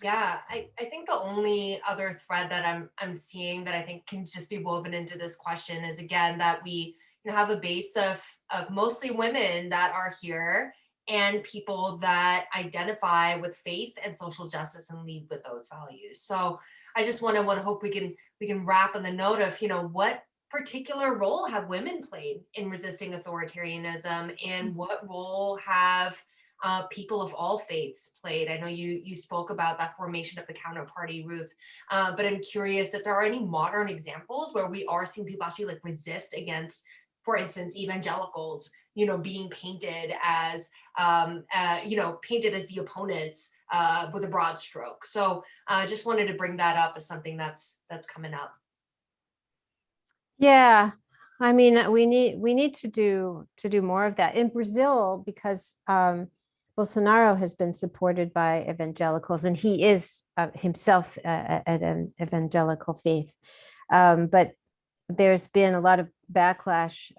Yeah, I think the only other thread that I'm seeing that I think can just be woven into this question is, again, that we have a base of mostly women that are here, and people that identify with faith and social justice and lead with those values. So I just want to hope we can wrap on the note of, you know, what particular role have women played in resisting authoritarianism, and what role have people of all faiths played? I know you spoke about that formation of the counterparty, Ruth, but I'm curious if there are any modern examples where we are seeing people actually like resist against, for instance, evangelicals, you know, being painted as, painted as the opponents with a broad stroke. So just wanted to bring that up as something that's coming up. Yeah, I mean, we need to do more of that in Brazil, because Bolsonaro has been supported by evangelicals, and he is himself an evangelical faith, but there's been a lot of backlash,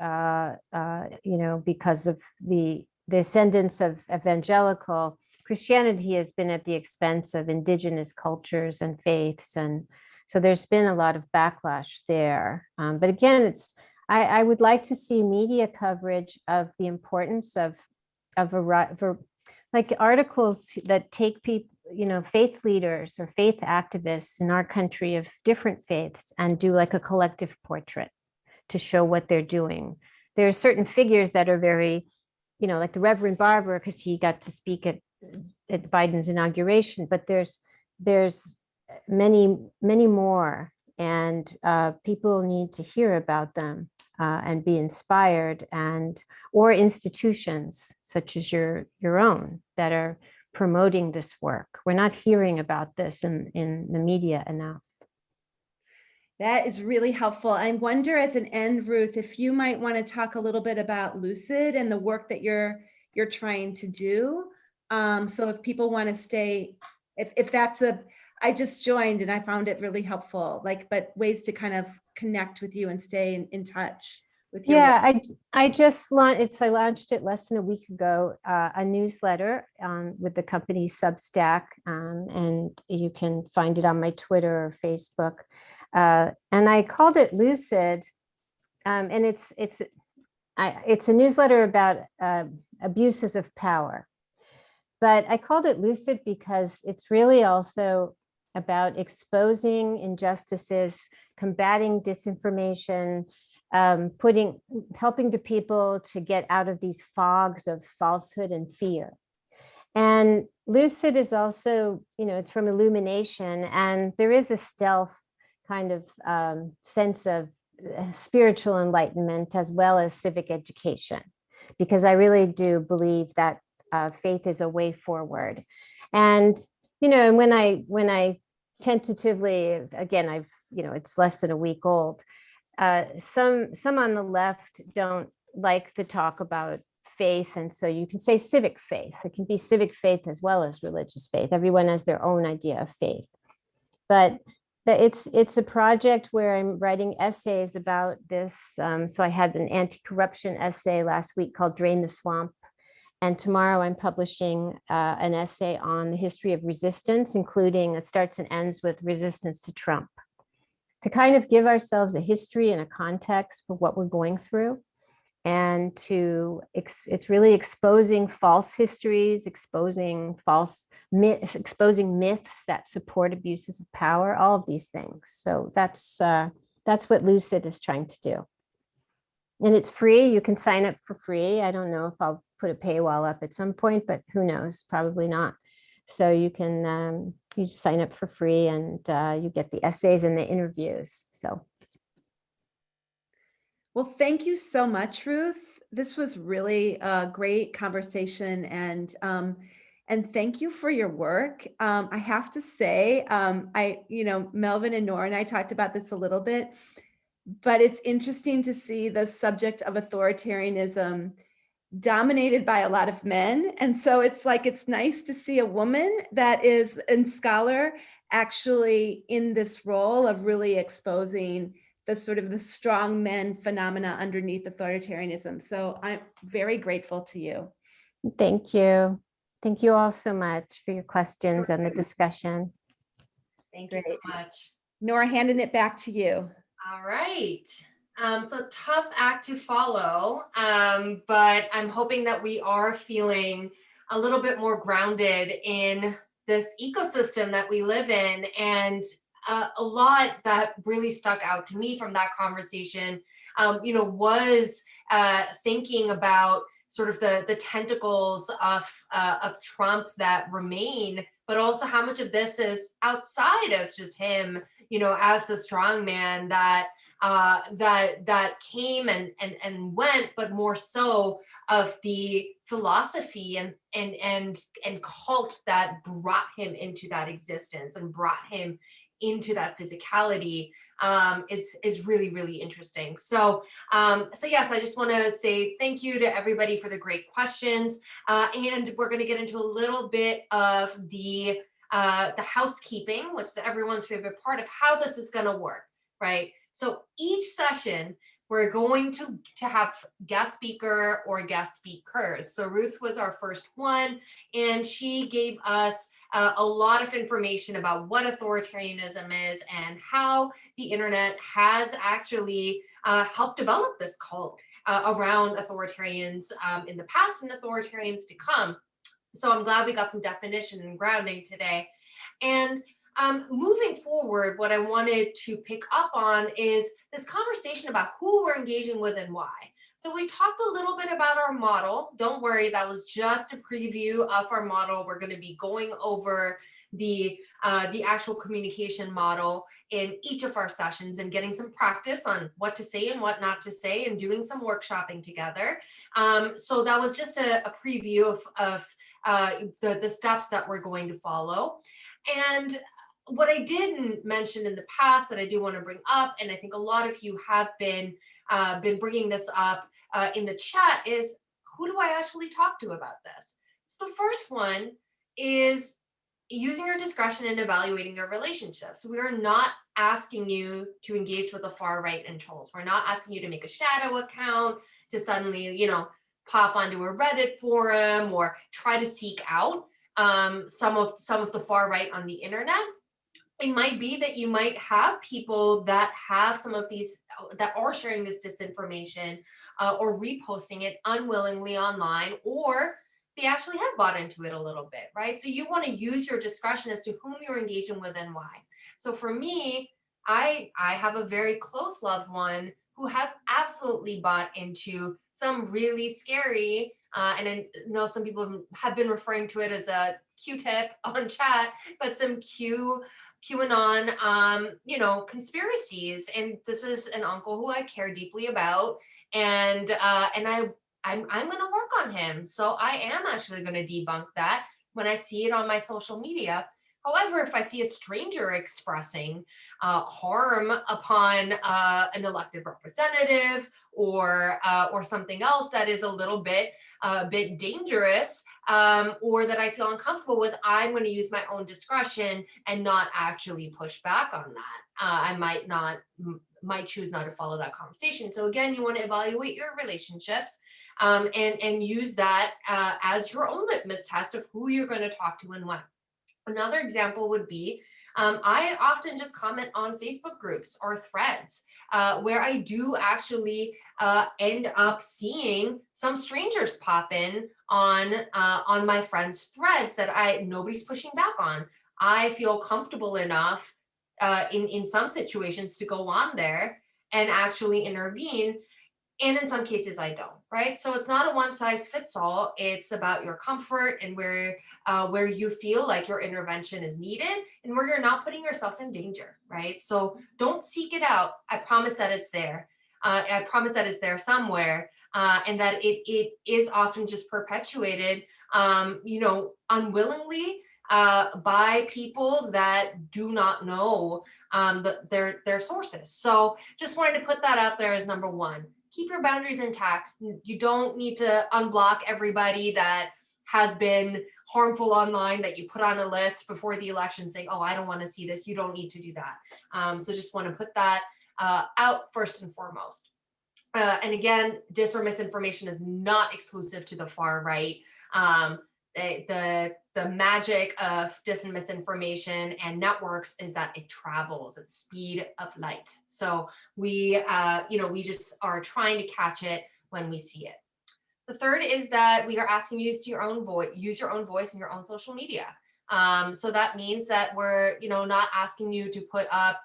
you know, because of the ascendance of evangelical Christianity has been at the expense of indigenous cultures and faiths, and so there's been a lot of backlash there. But again, I would like to see media coverage of the importance of like articles that take people, you know, faith leaders or faith activists in our country of different faiths, and do like a collective portrait to show what they're doing. There are certain figures that are very, you know, like the Reverend Barber, because he got to speak at Biden's inauguration, but there's many more, and people need to hear about them and be inspired, or institutions such as your own that are promoting this work. We're not hearing about this in the media enough. That is really helpful. I wonder, as an end, Ruth, if you might want to talk a little bit about Lucid and the work that you're trying to do. So if people want to stay, if that's I just joined and I found it really helpful, but ways to kind of connect with you and stay in touch with your work. Yeah, I just launched, I launched it less than a week ago, a newsletter with the company Substack, and you can find it on my Twitter or Facebook. And I called it Lucid and it's a newsletter about abuses of power. But I called it Lucid because it's really also about exposing injustices, combating disinformation, helping the people to get out of these fogs of falsehood and fear. And Lucid is also, it's from illumination, and there is a stealth kind of sense of spiritual enlightenment as well as civic education, because I really do believe that faith is a way forward. And and when I tentatively, again, it's less than a week old. Some on the left don't like the talk about faith, and so you can say civic faith. It can be civic faith as well as religious faith. Everyone has their own idea of faith, but it's a project where I'm writing essays about this. So I had an anti-corruption essay last week called "Drain the Swamp." And tomorrow I'm publishing an essay on the history of resistance, including it starts and ends with resistance to Trump, to kind of give ourselves a history and a context for what we're going through. And it's really exposing false histories, exposing myths that support abuses of power, all of these things. So that's what Lucid is trying to do. And it's free. You can sign up for free. I don't know if I'll put a paywall up at some point, but who knows? Probably not. So you can you just sign up for free, and you get the essays and the interviews. So, well, thank you so much, Ruth. This was really a great conversation, and thank you for your work. I have to say, Melvin and Nora and I talked about this a little bit, but it's interesting to see the subject of authoritarianism dominated by a lot of men. And so it's nice to see a woman that is a scholar actually in this role of really exposing the sort of the strong men phenomena underneath authoritarianism. So I'm very grateful to you. Thank you. Thank you all so much for your questions and the discussion. Thank you so much. Nora, handing it back to you. All right. So tough act to follow, but I'm hoping that we are feeling a little bit more grounded in this ecosystem that we live in. And a lot that really stuck out to me from that conversation, was thinking about sort of the tentacles of Trump that remain, but also how much of this is outside of just him, as the strong man that came and went, but more so of the philosophy and cult that brought him into that existence and brought him into that physicality is really, really interesting. So yes, I just want to say thank you to everybody for the great questions. And we're going to get into a little bit of the housekeeping, which is everyone's favorite part of how this is going to work, right? So each session, we're going to have guest speaker or guest speakers. So Ruth was our first one, and she gave us a lot of information about what authoritarianism is and how the internet has actually helped develop this cult around authoritarians in the past and authoritarians to come. So I'm glad we got some definition and grounding today. And moving forward, what I wanted to pick up on is this conversation about who we're engaging with and why. So we talked a little bit about our model. Don't worry, that was just a preview of our model. We're going to be going over the actual communication model in each of our sessions and getting some practice on what to say and what not to say and doing some workshopping together. So that was just a preview of the steps that we're going to follow. And what I didn't mention in the past that I do want to bring up, and I think a lot of you have been bringing this up in the chat, is who do I actually talk to about this? So the first one is using your discretion in evaluating your relationships. We are not asking you to engage with the far right and trolls. We're not asking you to make a shadow account, to suddenly, pop onto a Reddit forum or try to seek out some of the far right on the internet. it might be that you might have people that have some of these, that are sharing this disinformation or reposting it unwillingly online, or they actually have bought into it a little bit, right? So you want to use your discretion as to whom you're engaging with and why. So for me, I have a very close loved one who has absolutely bought into some really scary, and I know some people have been referring to it as a Q-tip on chat, but some QAnon, conspiracies. And this is an uncle who I care deeply about, and I'm going to work on him. So I am actually going to debunk that when I see it on my social media. However, if I see a stranger expressing harm upon an elected representative or something else that is a little bit dangerous, or that I feel uncomfortable with, I'm going to use my own discretion and not actually push back on that. I might choose not to follow that conversation. So again, you want to evaluate your relationships, and use that as your own litmus test of who you're going to talk to and when. Another example would be, I often just comment on Facebook groups or threads where I do actually end up seeing some strangers pop in on my friends' threads that nobody's pushing back on. I feel comfortable enough in some situations to go on there and actually intervene. And in some cases I don't, right? So it's not a one size fits all. It's about your comfort and where you feel like your intervention is needed and where you're not putting yourself in danger, right? So don't seek it out. I promise that it's there. I promise that it's there somewhere, and that it is often just perpetuated, unwillingly by people that do not know their sources. So just wanted to put that out there as number one. Keep your boundaries intact. You don't need to unblock everybody that has been harmful online that you put on a list before the election saying, oh, I don't want to see this. You don't need to do that. So just want to put that out first and foremost. And again, dis or misinformation is not exclusive to the far right. The magic of dis and misinformation and networks is that it travels at speed of light. So we just are trying to catch it when we see it. The third is that we are asking you to use your own voice in your own social media. So that means that we're, not asking you to put up,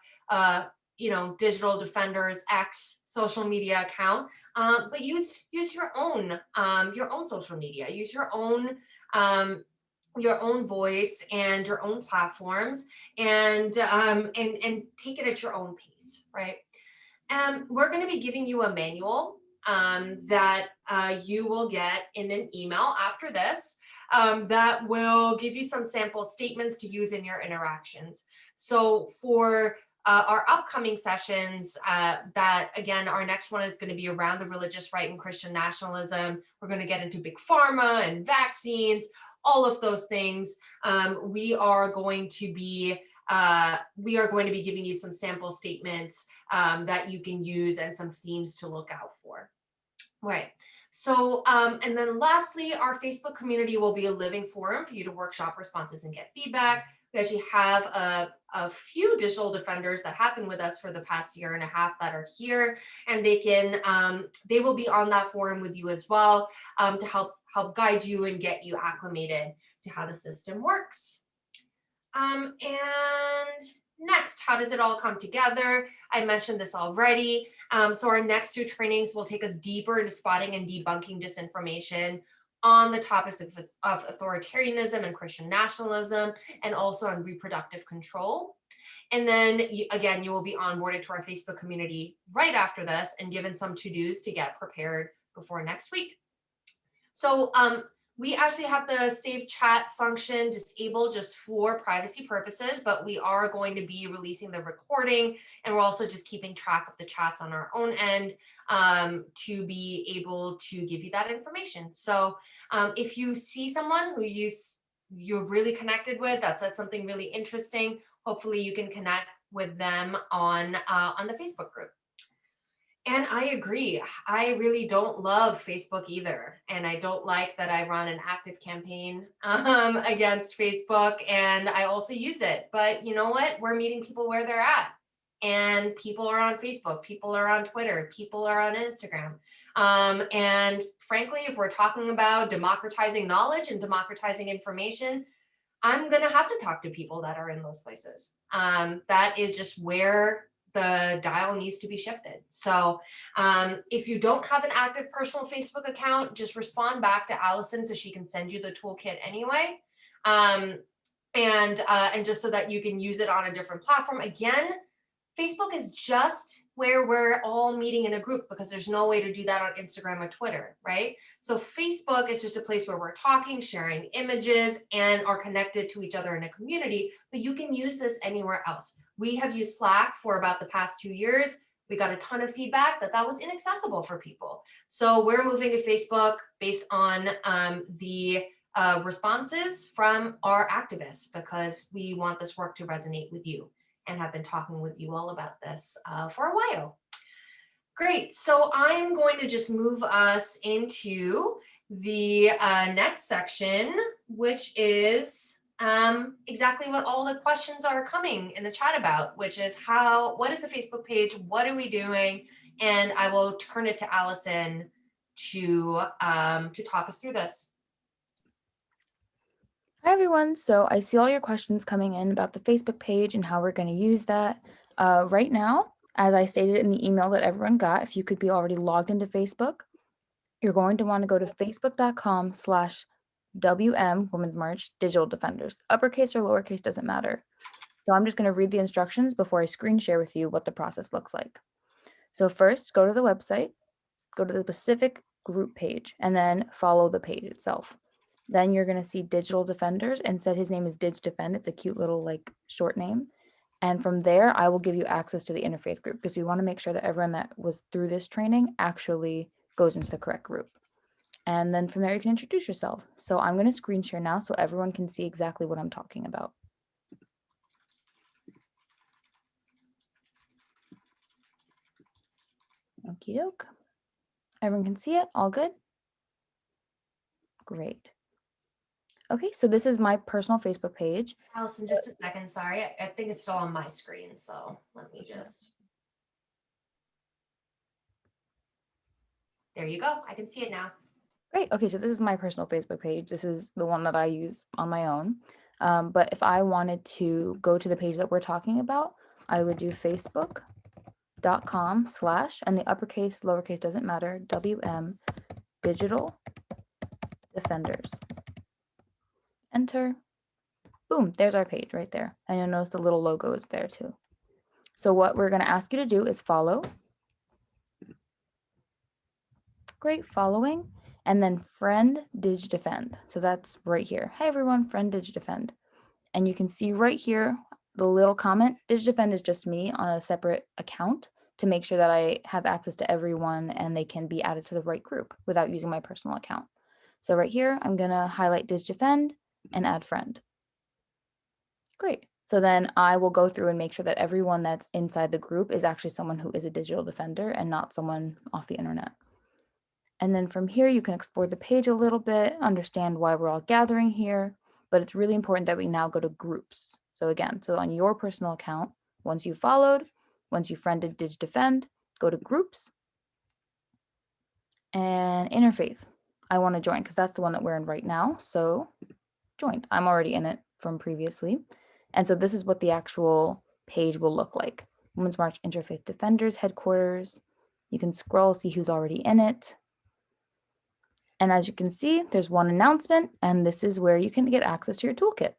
Digital Defenders X social media account, but use your own social media. Use your own voice and your own platforms, and take it at your own pace, right? We're going to be giving you a manual that you will get in an email after this, that will give you some sample statements to use in your interactions. So for our upcoming sessions, that again, our next one is going to be around the religious right and Christian nationalism. We're going to get into big pharma and vaccines, all of those things. We are going to be giving you some sample statements that you can use and some themes to look out for. Right. So, and then lastly, our Facebook community will be a living forum for you to workshop responses and get feedback. We actually have a few digital defenders that have been with us for the past year and a half that are here, and they will be on that forum with you as well, to help guide you and get you acclimated to how the system works. And next, how does it all come together? I mentioned this already. So our next two trainings will take us deeper into spotting and debunking disinformation on the topics of authoritarianism and Christian nationalism, and also on reproductive control. And then again, you will be onboarded to our Facebook community right after this and given some to-dos to get prepared before next week. So we actually have the save chat function disabled just for privacy purposes, but we are going to be releasing the recording, and we're also just keeping track of the chats on our own end to be able to give you that information. So if you see someone who you're really connected with, that said something really interesting, hopefully you can connect with them on the Facebook group. And I agree. I really don't love Facebook either. And I don't like that I run an active campaign against Facebook, and I also use it. But you know what? We're meeting people where they're at. And people are on Facebook, people are on Twitter, people are on Instagram. And frankly, if we're talking about democratizing knowledge and democratizing information, I'm going to have to talk to people that are in those places. That is just where the dial needs to be shifted. So if you don't have an active personal Facebook account, just respond back to Allison so she can send you the toolkit anyway. And just so that you can use it on a different platform. Again, Facebook is just where we're all meeting in a group, because there's no way to do that on Instagram or Twitter, right? So Facebook is just a place where we're talking, sharing images, and are connected to each other in a community, but you can use this anywhere else. We have used Slack for about the past 2 years. We got a ton of feedback that was inaccessible for people. So we're moving to Facebook based on the responses from our activists, because we want this work to resonate with you, and have been talking with you all about this for a while. Great, so I'm going to just move us into the next section, which is exactly what all the questions are coming in the chat about, which is what is the Facebook page, what are we doing? And I will turn it to Allison to talk us through this. Hi everyone, so I see all your questions coming in about the Facebook page and how we're going to use that. Right now, as I stated in the email that everyone got, if you could be already logged into Facebook, you're going to want to go to facebook.com/WM Women's March Digital Defenders. Uppercase or lowercase doesn't matter. So I'm just going to read the instructions before I screen share with you what the process looks like. So first, go to the website, go to the specific group page, and then follow the page itself. Then you're going to see Digital Defenders, and said his name is Dig Defend. It's a cute little like short name. And from there, I will give you access to the interfaith group, because we want to make sure that everyone that was through this training actually goes into the correct group. And then from there, you can introduce yourself. So I'm going to screen share now so everyone can see exactly what I'm talking about. Okie doke. Everyone can see it? All good? Great. Okay, so this is my personal Facebook page. Allison, just a second, sorry. I think it's still on my screen, so let me just. There you go. I can see it now. Great. Okay, so this is my personal Facebook page. This is the one that I use on my own. But if I wanted to go to the page that we're talking about, I would do facebook.com/ and the uppercase, lowercase doesn't matter, WM Digital Defenders. Enter. Boom, there's our page right there. And you'll notice the little logo is there too. So what we're going to ask you to do is follow. Great, following. And then friend Dig Defend. So that's right here. Hey everyone, friend Dig Defend. And you can see right here, the little comment, Dig Defend is just me on a separate account to make sure that I have access to everyone and they can be added to the right group without using my personal account. So right here, I'm gonna highlight Dig Defend and add friend. Great. So then I will go through and make sure that everyone that's inside the group is actually someone who is a digital defender and not someone off the internet. And then from here, you can explore the page a little bit, understand why we're all gathering here, but it's really important that we now go to groups. So again, so on your personal account, once you followed, once you friended Dig Defend, go to groups and interfaith. I want to join because that's the one that we're in right now. So joined. I'm already in it from previously. And so this is what the actual page will look like. Women's March Interfaith Defenders headquarters. You can scroll, see who's already in it. And as you can see, there's one announcement, and this is where you can get access to your toolkit.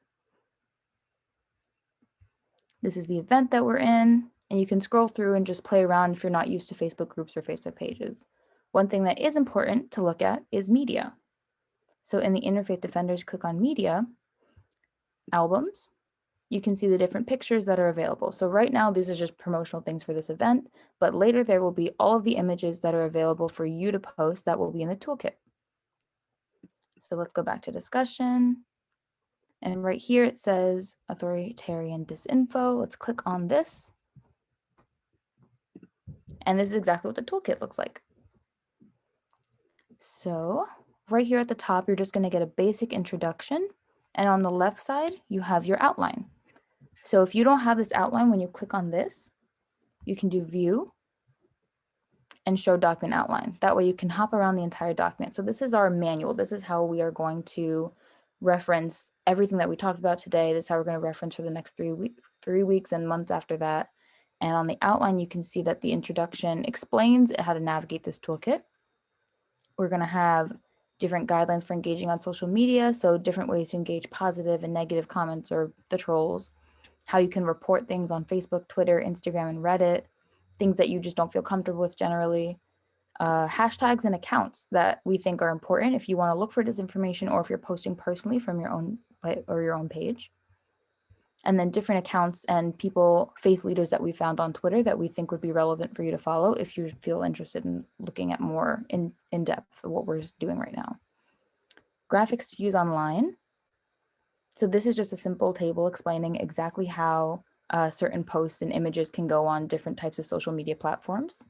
This is the event that we're in, and you can scroll through and just play around if you're not used to Facebook groups or Facebook pages. One thing that is important to look at is media. So in the Interfaith Defenders, click on Media, Albums. You can see the different pictures that are available. So right now, these are just promotional things for this event, but later there will be all of the images that are available for you to post that will be in the toolkit. So let's go back to discussion. And right here it says authoritarian disinfo. Let's click on this. And this is exactly what the toolkit looks like. So right here at the top, you're just going to get a basic introduction. And on the left side, you have your outline. So if you don't have this outline, when you click on this, you can do view and show document outline. That way you can hop around the entire document. So this is our manual. This is how we are going to reference everything that we talked about today. This is how we're going to reference for the next 3 weeks and months after that. And on the outline, you can see that the introduction explains how to navigate this toolkit. We're going to have different guidelines for engaging on social media. So different ways to engage positive and negative comments or the trolls, how you can report things on Facebook, Twitter, Instagram, and Reddit, things that you just don't feel comfortable with generally, hashtags and accounts that we think are important if you want to look for disinformation or if you're posting personally from your own page. And then different accounts and people, faith leaders that we found on Twitter that we think would be relevant for you to follow if you feel interested in looking at more in depth of what we're doing right now. Graphics to use online. So this is just a simple table explaining exactly how certain posts and images can go on different types of social media platforms.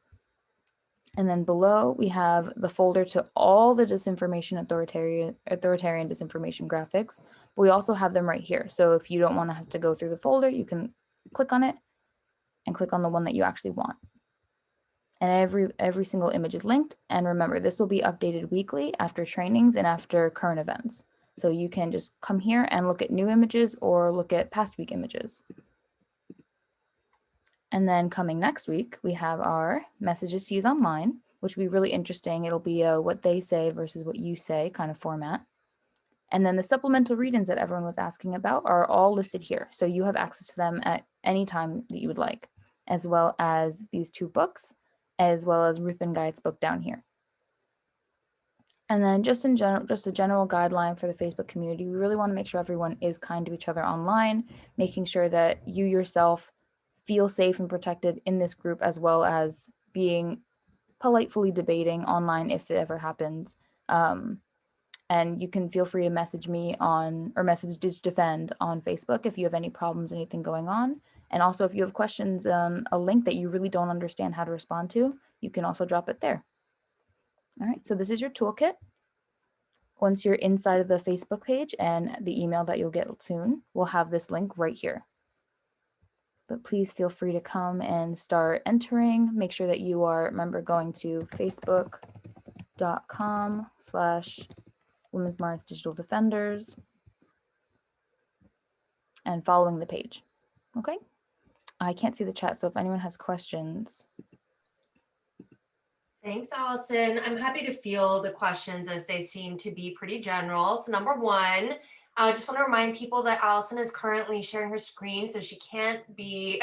And then below we have the folder to all the disinformation, authoritarian disinformation graphics. But we also have them right here. So if you don't want to have to go through the folder, you can click on it and click on the one that you actually want. And every single image is linked. And remember, this will be updated weekly after trainings and after current events. So you can just come here and look at new images or look at past week images. And then coming next week, we have our messages to use online, which will be really interesting. It'll be a what they say versus what you say kind of format. And then the supplemental read-ins that everyone was asking about are all listed here. So you have access to them at any time that you would like, as well as these 2 books, as well as Ruth Ben Guyet's book down here. And then just a general guideline for the Facebook community. We really want to make sure everyone is kind to each other online, making sure that you yourself feel safe and protected in this group, as well as being politely debating online if it ever happens. And you can feel free to message me or message Dig Defend on Facebook if you have any problems, anything going on. And also if you have questions, a link that you really don't understand how to respond to, you can also drop it there. All right, so this is your toolkit. Once you're inside of the Facebook page and the email that you'll get soon, we'll have this link right here. But please feel free to come and start entering. Make sure that you are, remember, going to facebook.com/Women's March Digital Defenders and following the page. Okay. I can't see the chat, so if anyone has questions. Thanks, Allison. I'm happy to field the questions as they seem to be pretty general. So number one, I just want to remind people that Allison is currently sharing her screen, so she can't be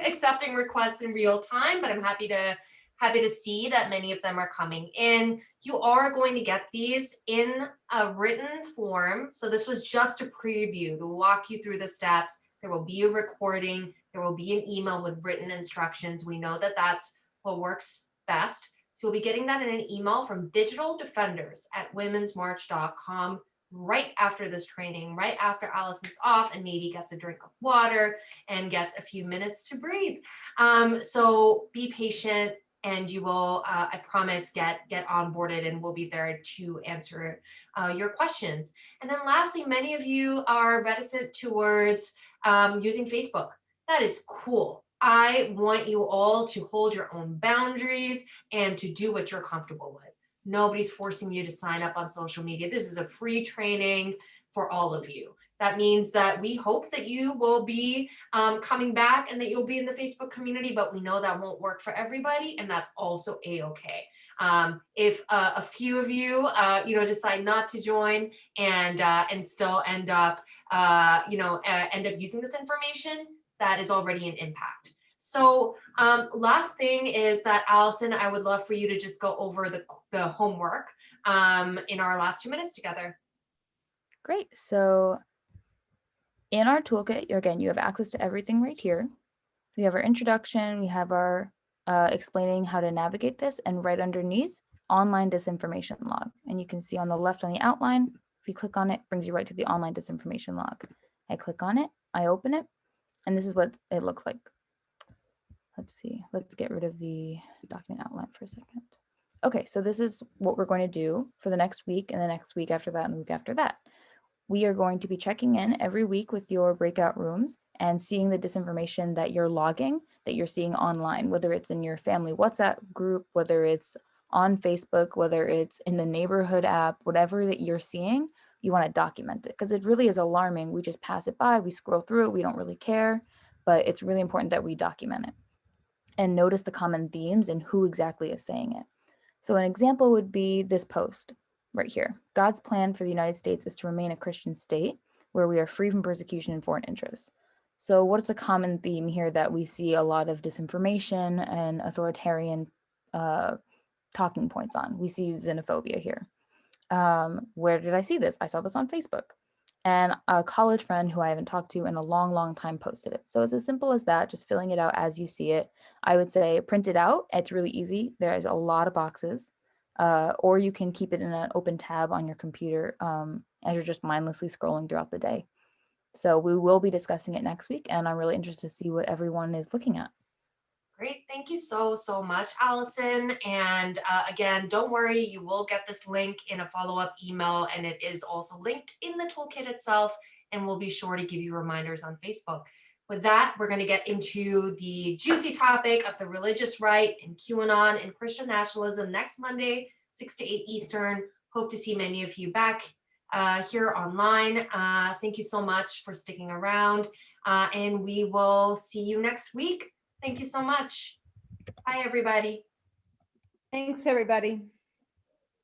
accepting requests in real time, but I'm happy to see that many of them are coming in. You are going to get these in a written form. So this was just a preview to walk you through the steps. There will be a recording. There will be an email with written instructions. We know that that's what works best. So you'll be getting that in an email from Digital Defenders at womensmarch.com right after this training, right after Allison's off and maybe gets a drink of water and gets a few minutes to breathe. So be patient and you will, I promise, get onboarded and we'll be there to answer your questions. And then lastly, many of you are reticent towards using Facebook. That is cool. I want you all to hold your own boundaries and to do what you're comfortable with. Nobody's forcing you to sign up on social media. This is a free training for all of you. That means that we hope that you will be coming back and that you'll be in the Facebook community, but we know that won't work for everybody, and that's also a-okay. If a few of you, decide not to join and still end up, using this information, that is already an impact. So last thing is that, Allison, I would love for you to just go over the homework in our last 2 minutes together. Great. So in our toolkit, you have access to everything right here. We have our introduction, we have our explaining how to navigate this, and right underneath, online disinformation log. And you can see on the left on the outline, if you click on it, it brings you right to the online disinformation log. I click on it, I open it, and this is what it looks like. let's see, let's get rid of the document outline for a second. Okay, so this is what we're going to do for the next week and the next week after that and the week after that. We are going to be checking in every week with your breakout rooms and seeing the disinformation that you're logging, that you're seeing online, whether it's in your family WhatsApp group, whether it's on Facebook, whether it's in the neighborhood app, whatever that you're seeing, you want to document it because it really is alarming. We just pass it by, we scroll through it, we don't really care, but it's really important that we document it and notice the common themes and who exactly is saying it. So an example would be this post right here. God's plan for the United States is to remain a Christian state where we are free from persecution and foreign interests. So what's a common theme here that we see a lot of disinformation and authoritarian talking points on? We see xenophobia here. Where did I see this? I saw this on Facebook. And a college friend who I haven't talked to in a long, long time posted it. So it's as simple as that, just filling it out as you see it. I would say print it out. It's really easy. There's a lot of boxes. Or you can keep it in an open tab on your computer as you're just mindlessly scrolling throughout the day. So we will be discussing it next week, and I'm really interested to see what everyone is looking at. Great. Thank you so much, Allison. And again, don't worry, you will get this link in a follow-up email, and it is also linked in the toolkit itself, and we'll be sure to give you reminders on Facebook. With that, we're going to get into the juicy topic of the religious right and QAnon and Christian nationalism next Monday, 6 to 8 Eastern. Hope to see many of you back here online. Thank you so much for sticking around, and we will see you next week. Thank you so much. Bye, everybody. Thanks, everybody.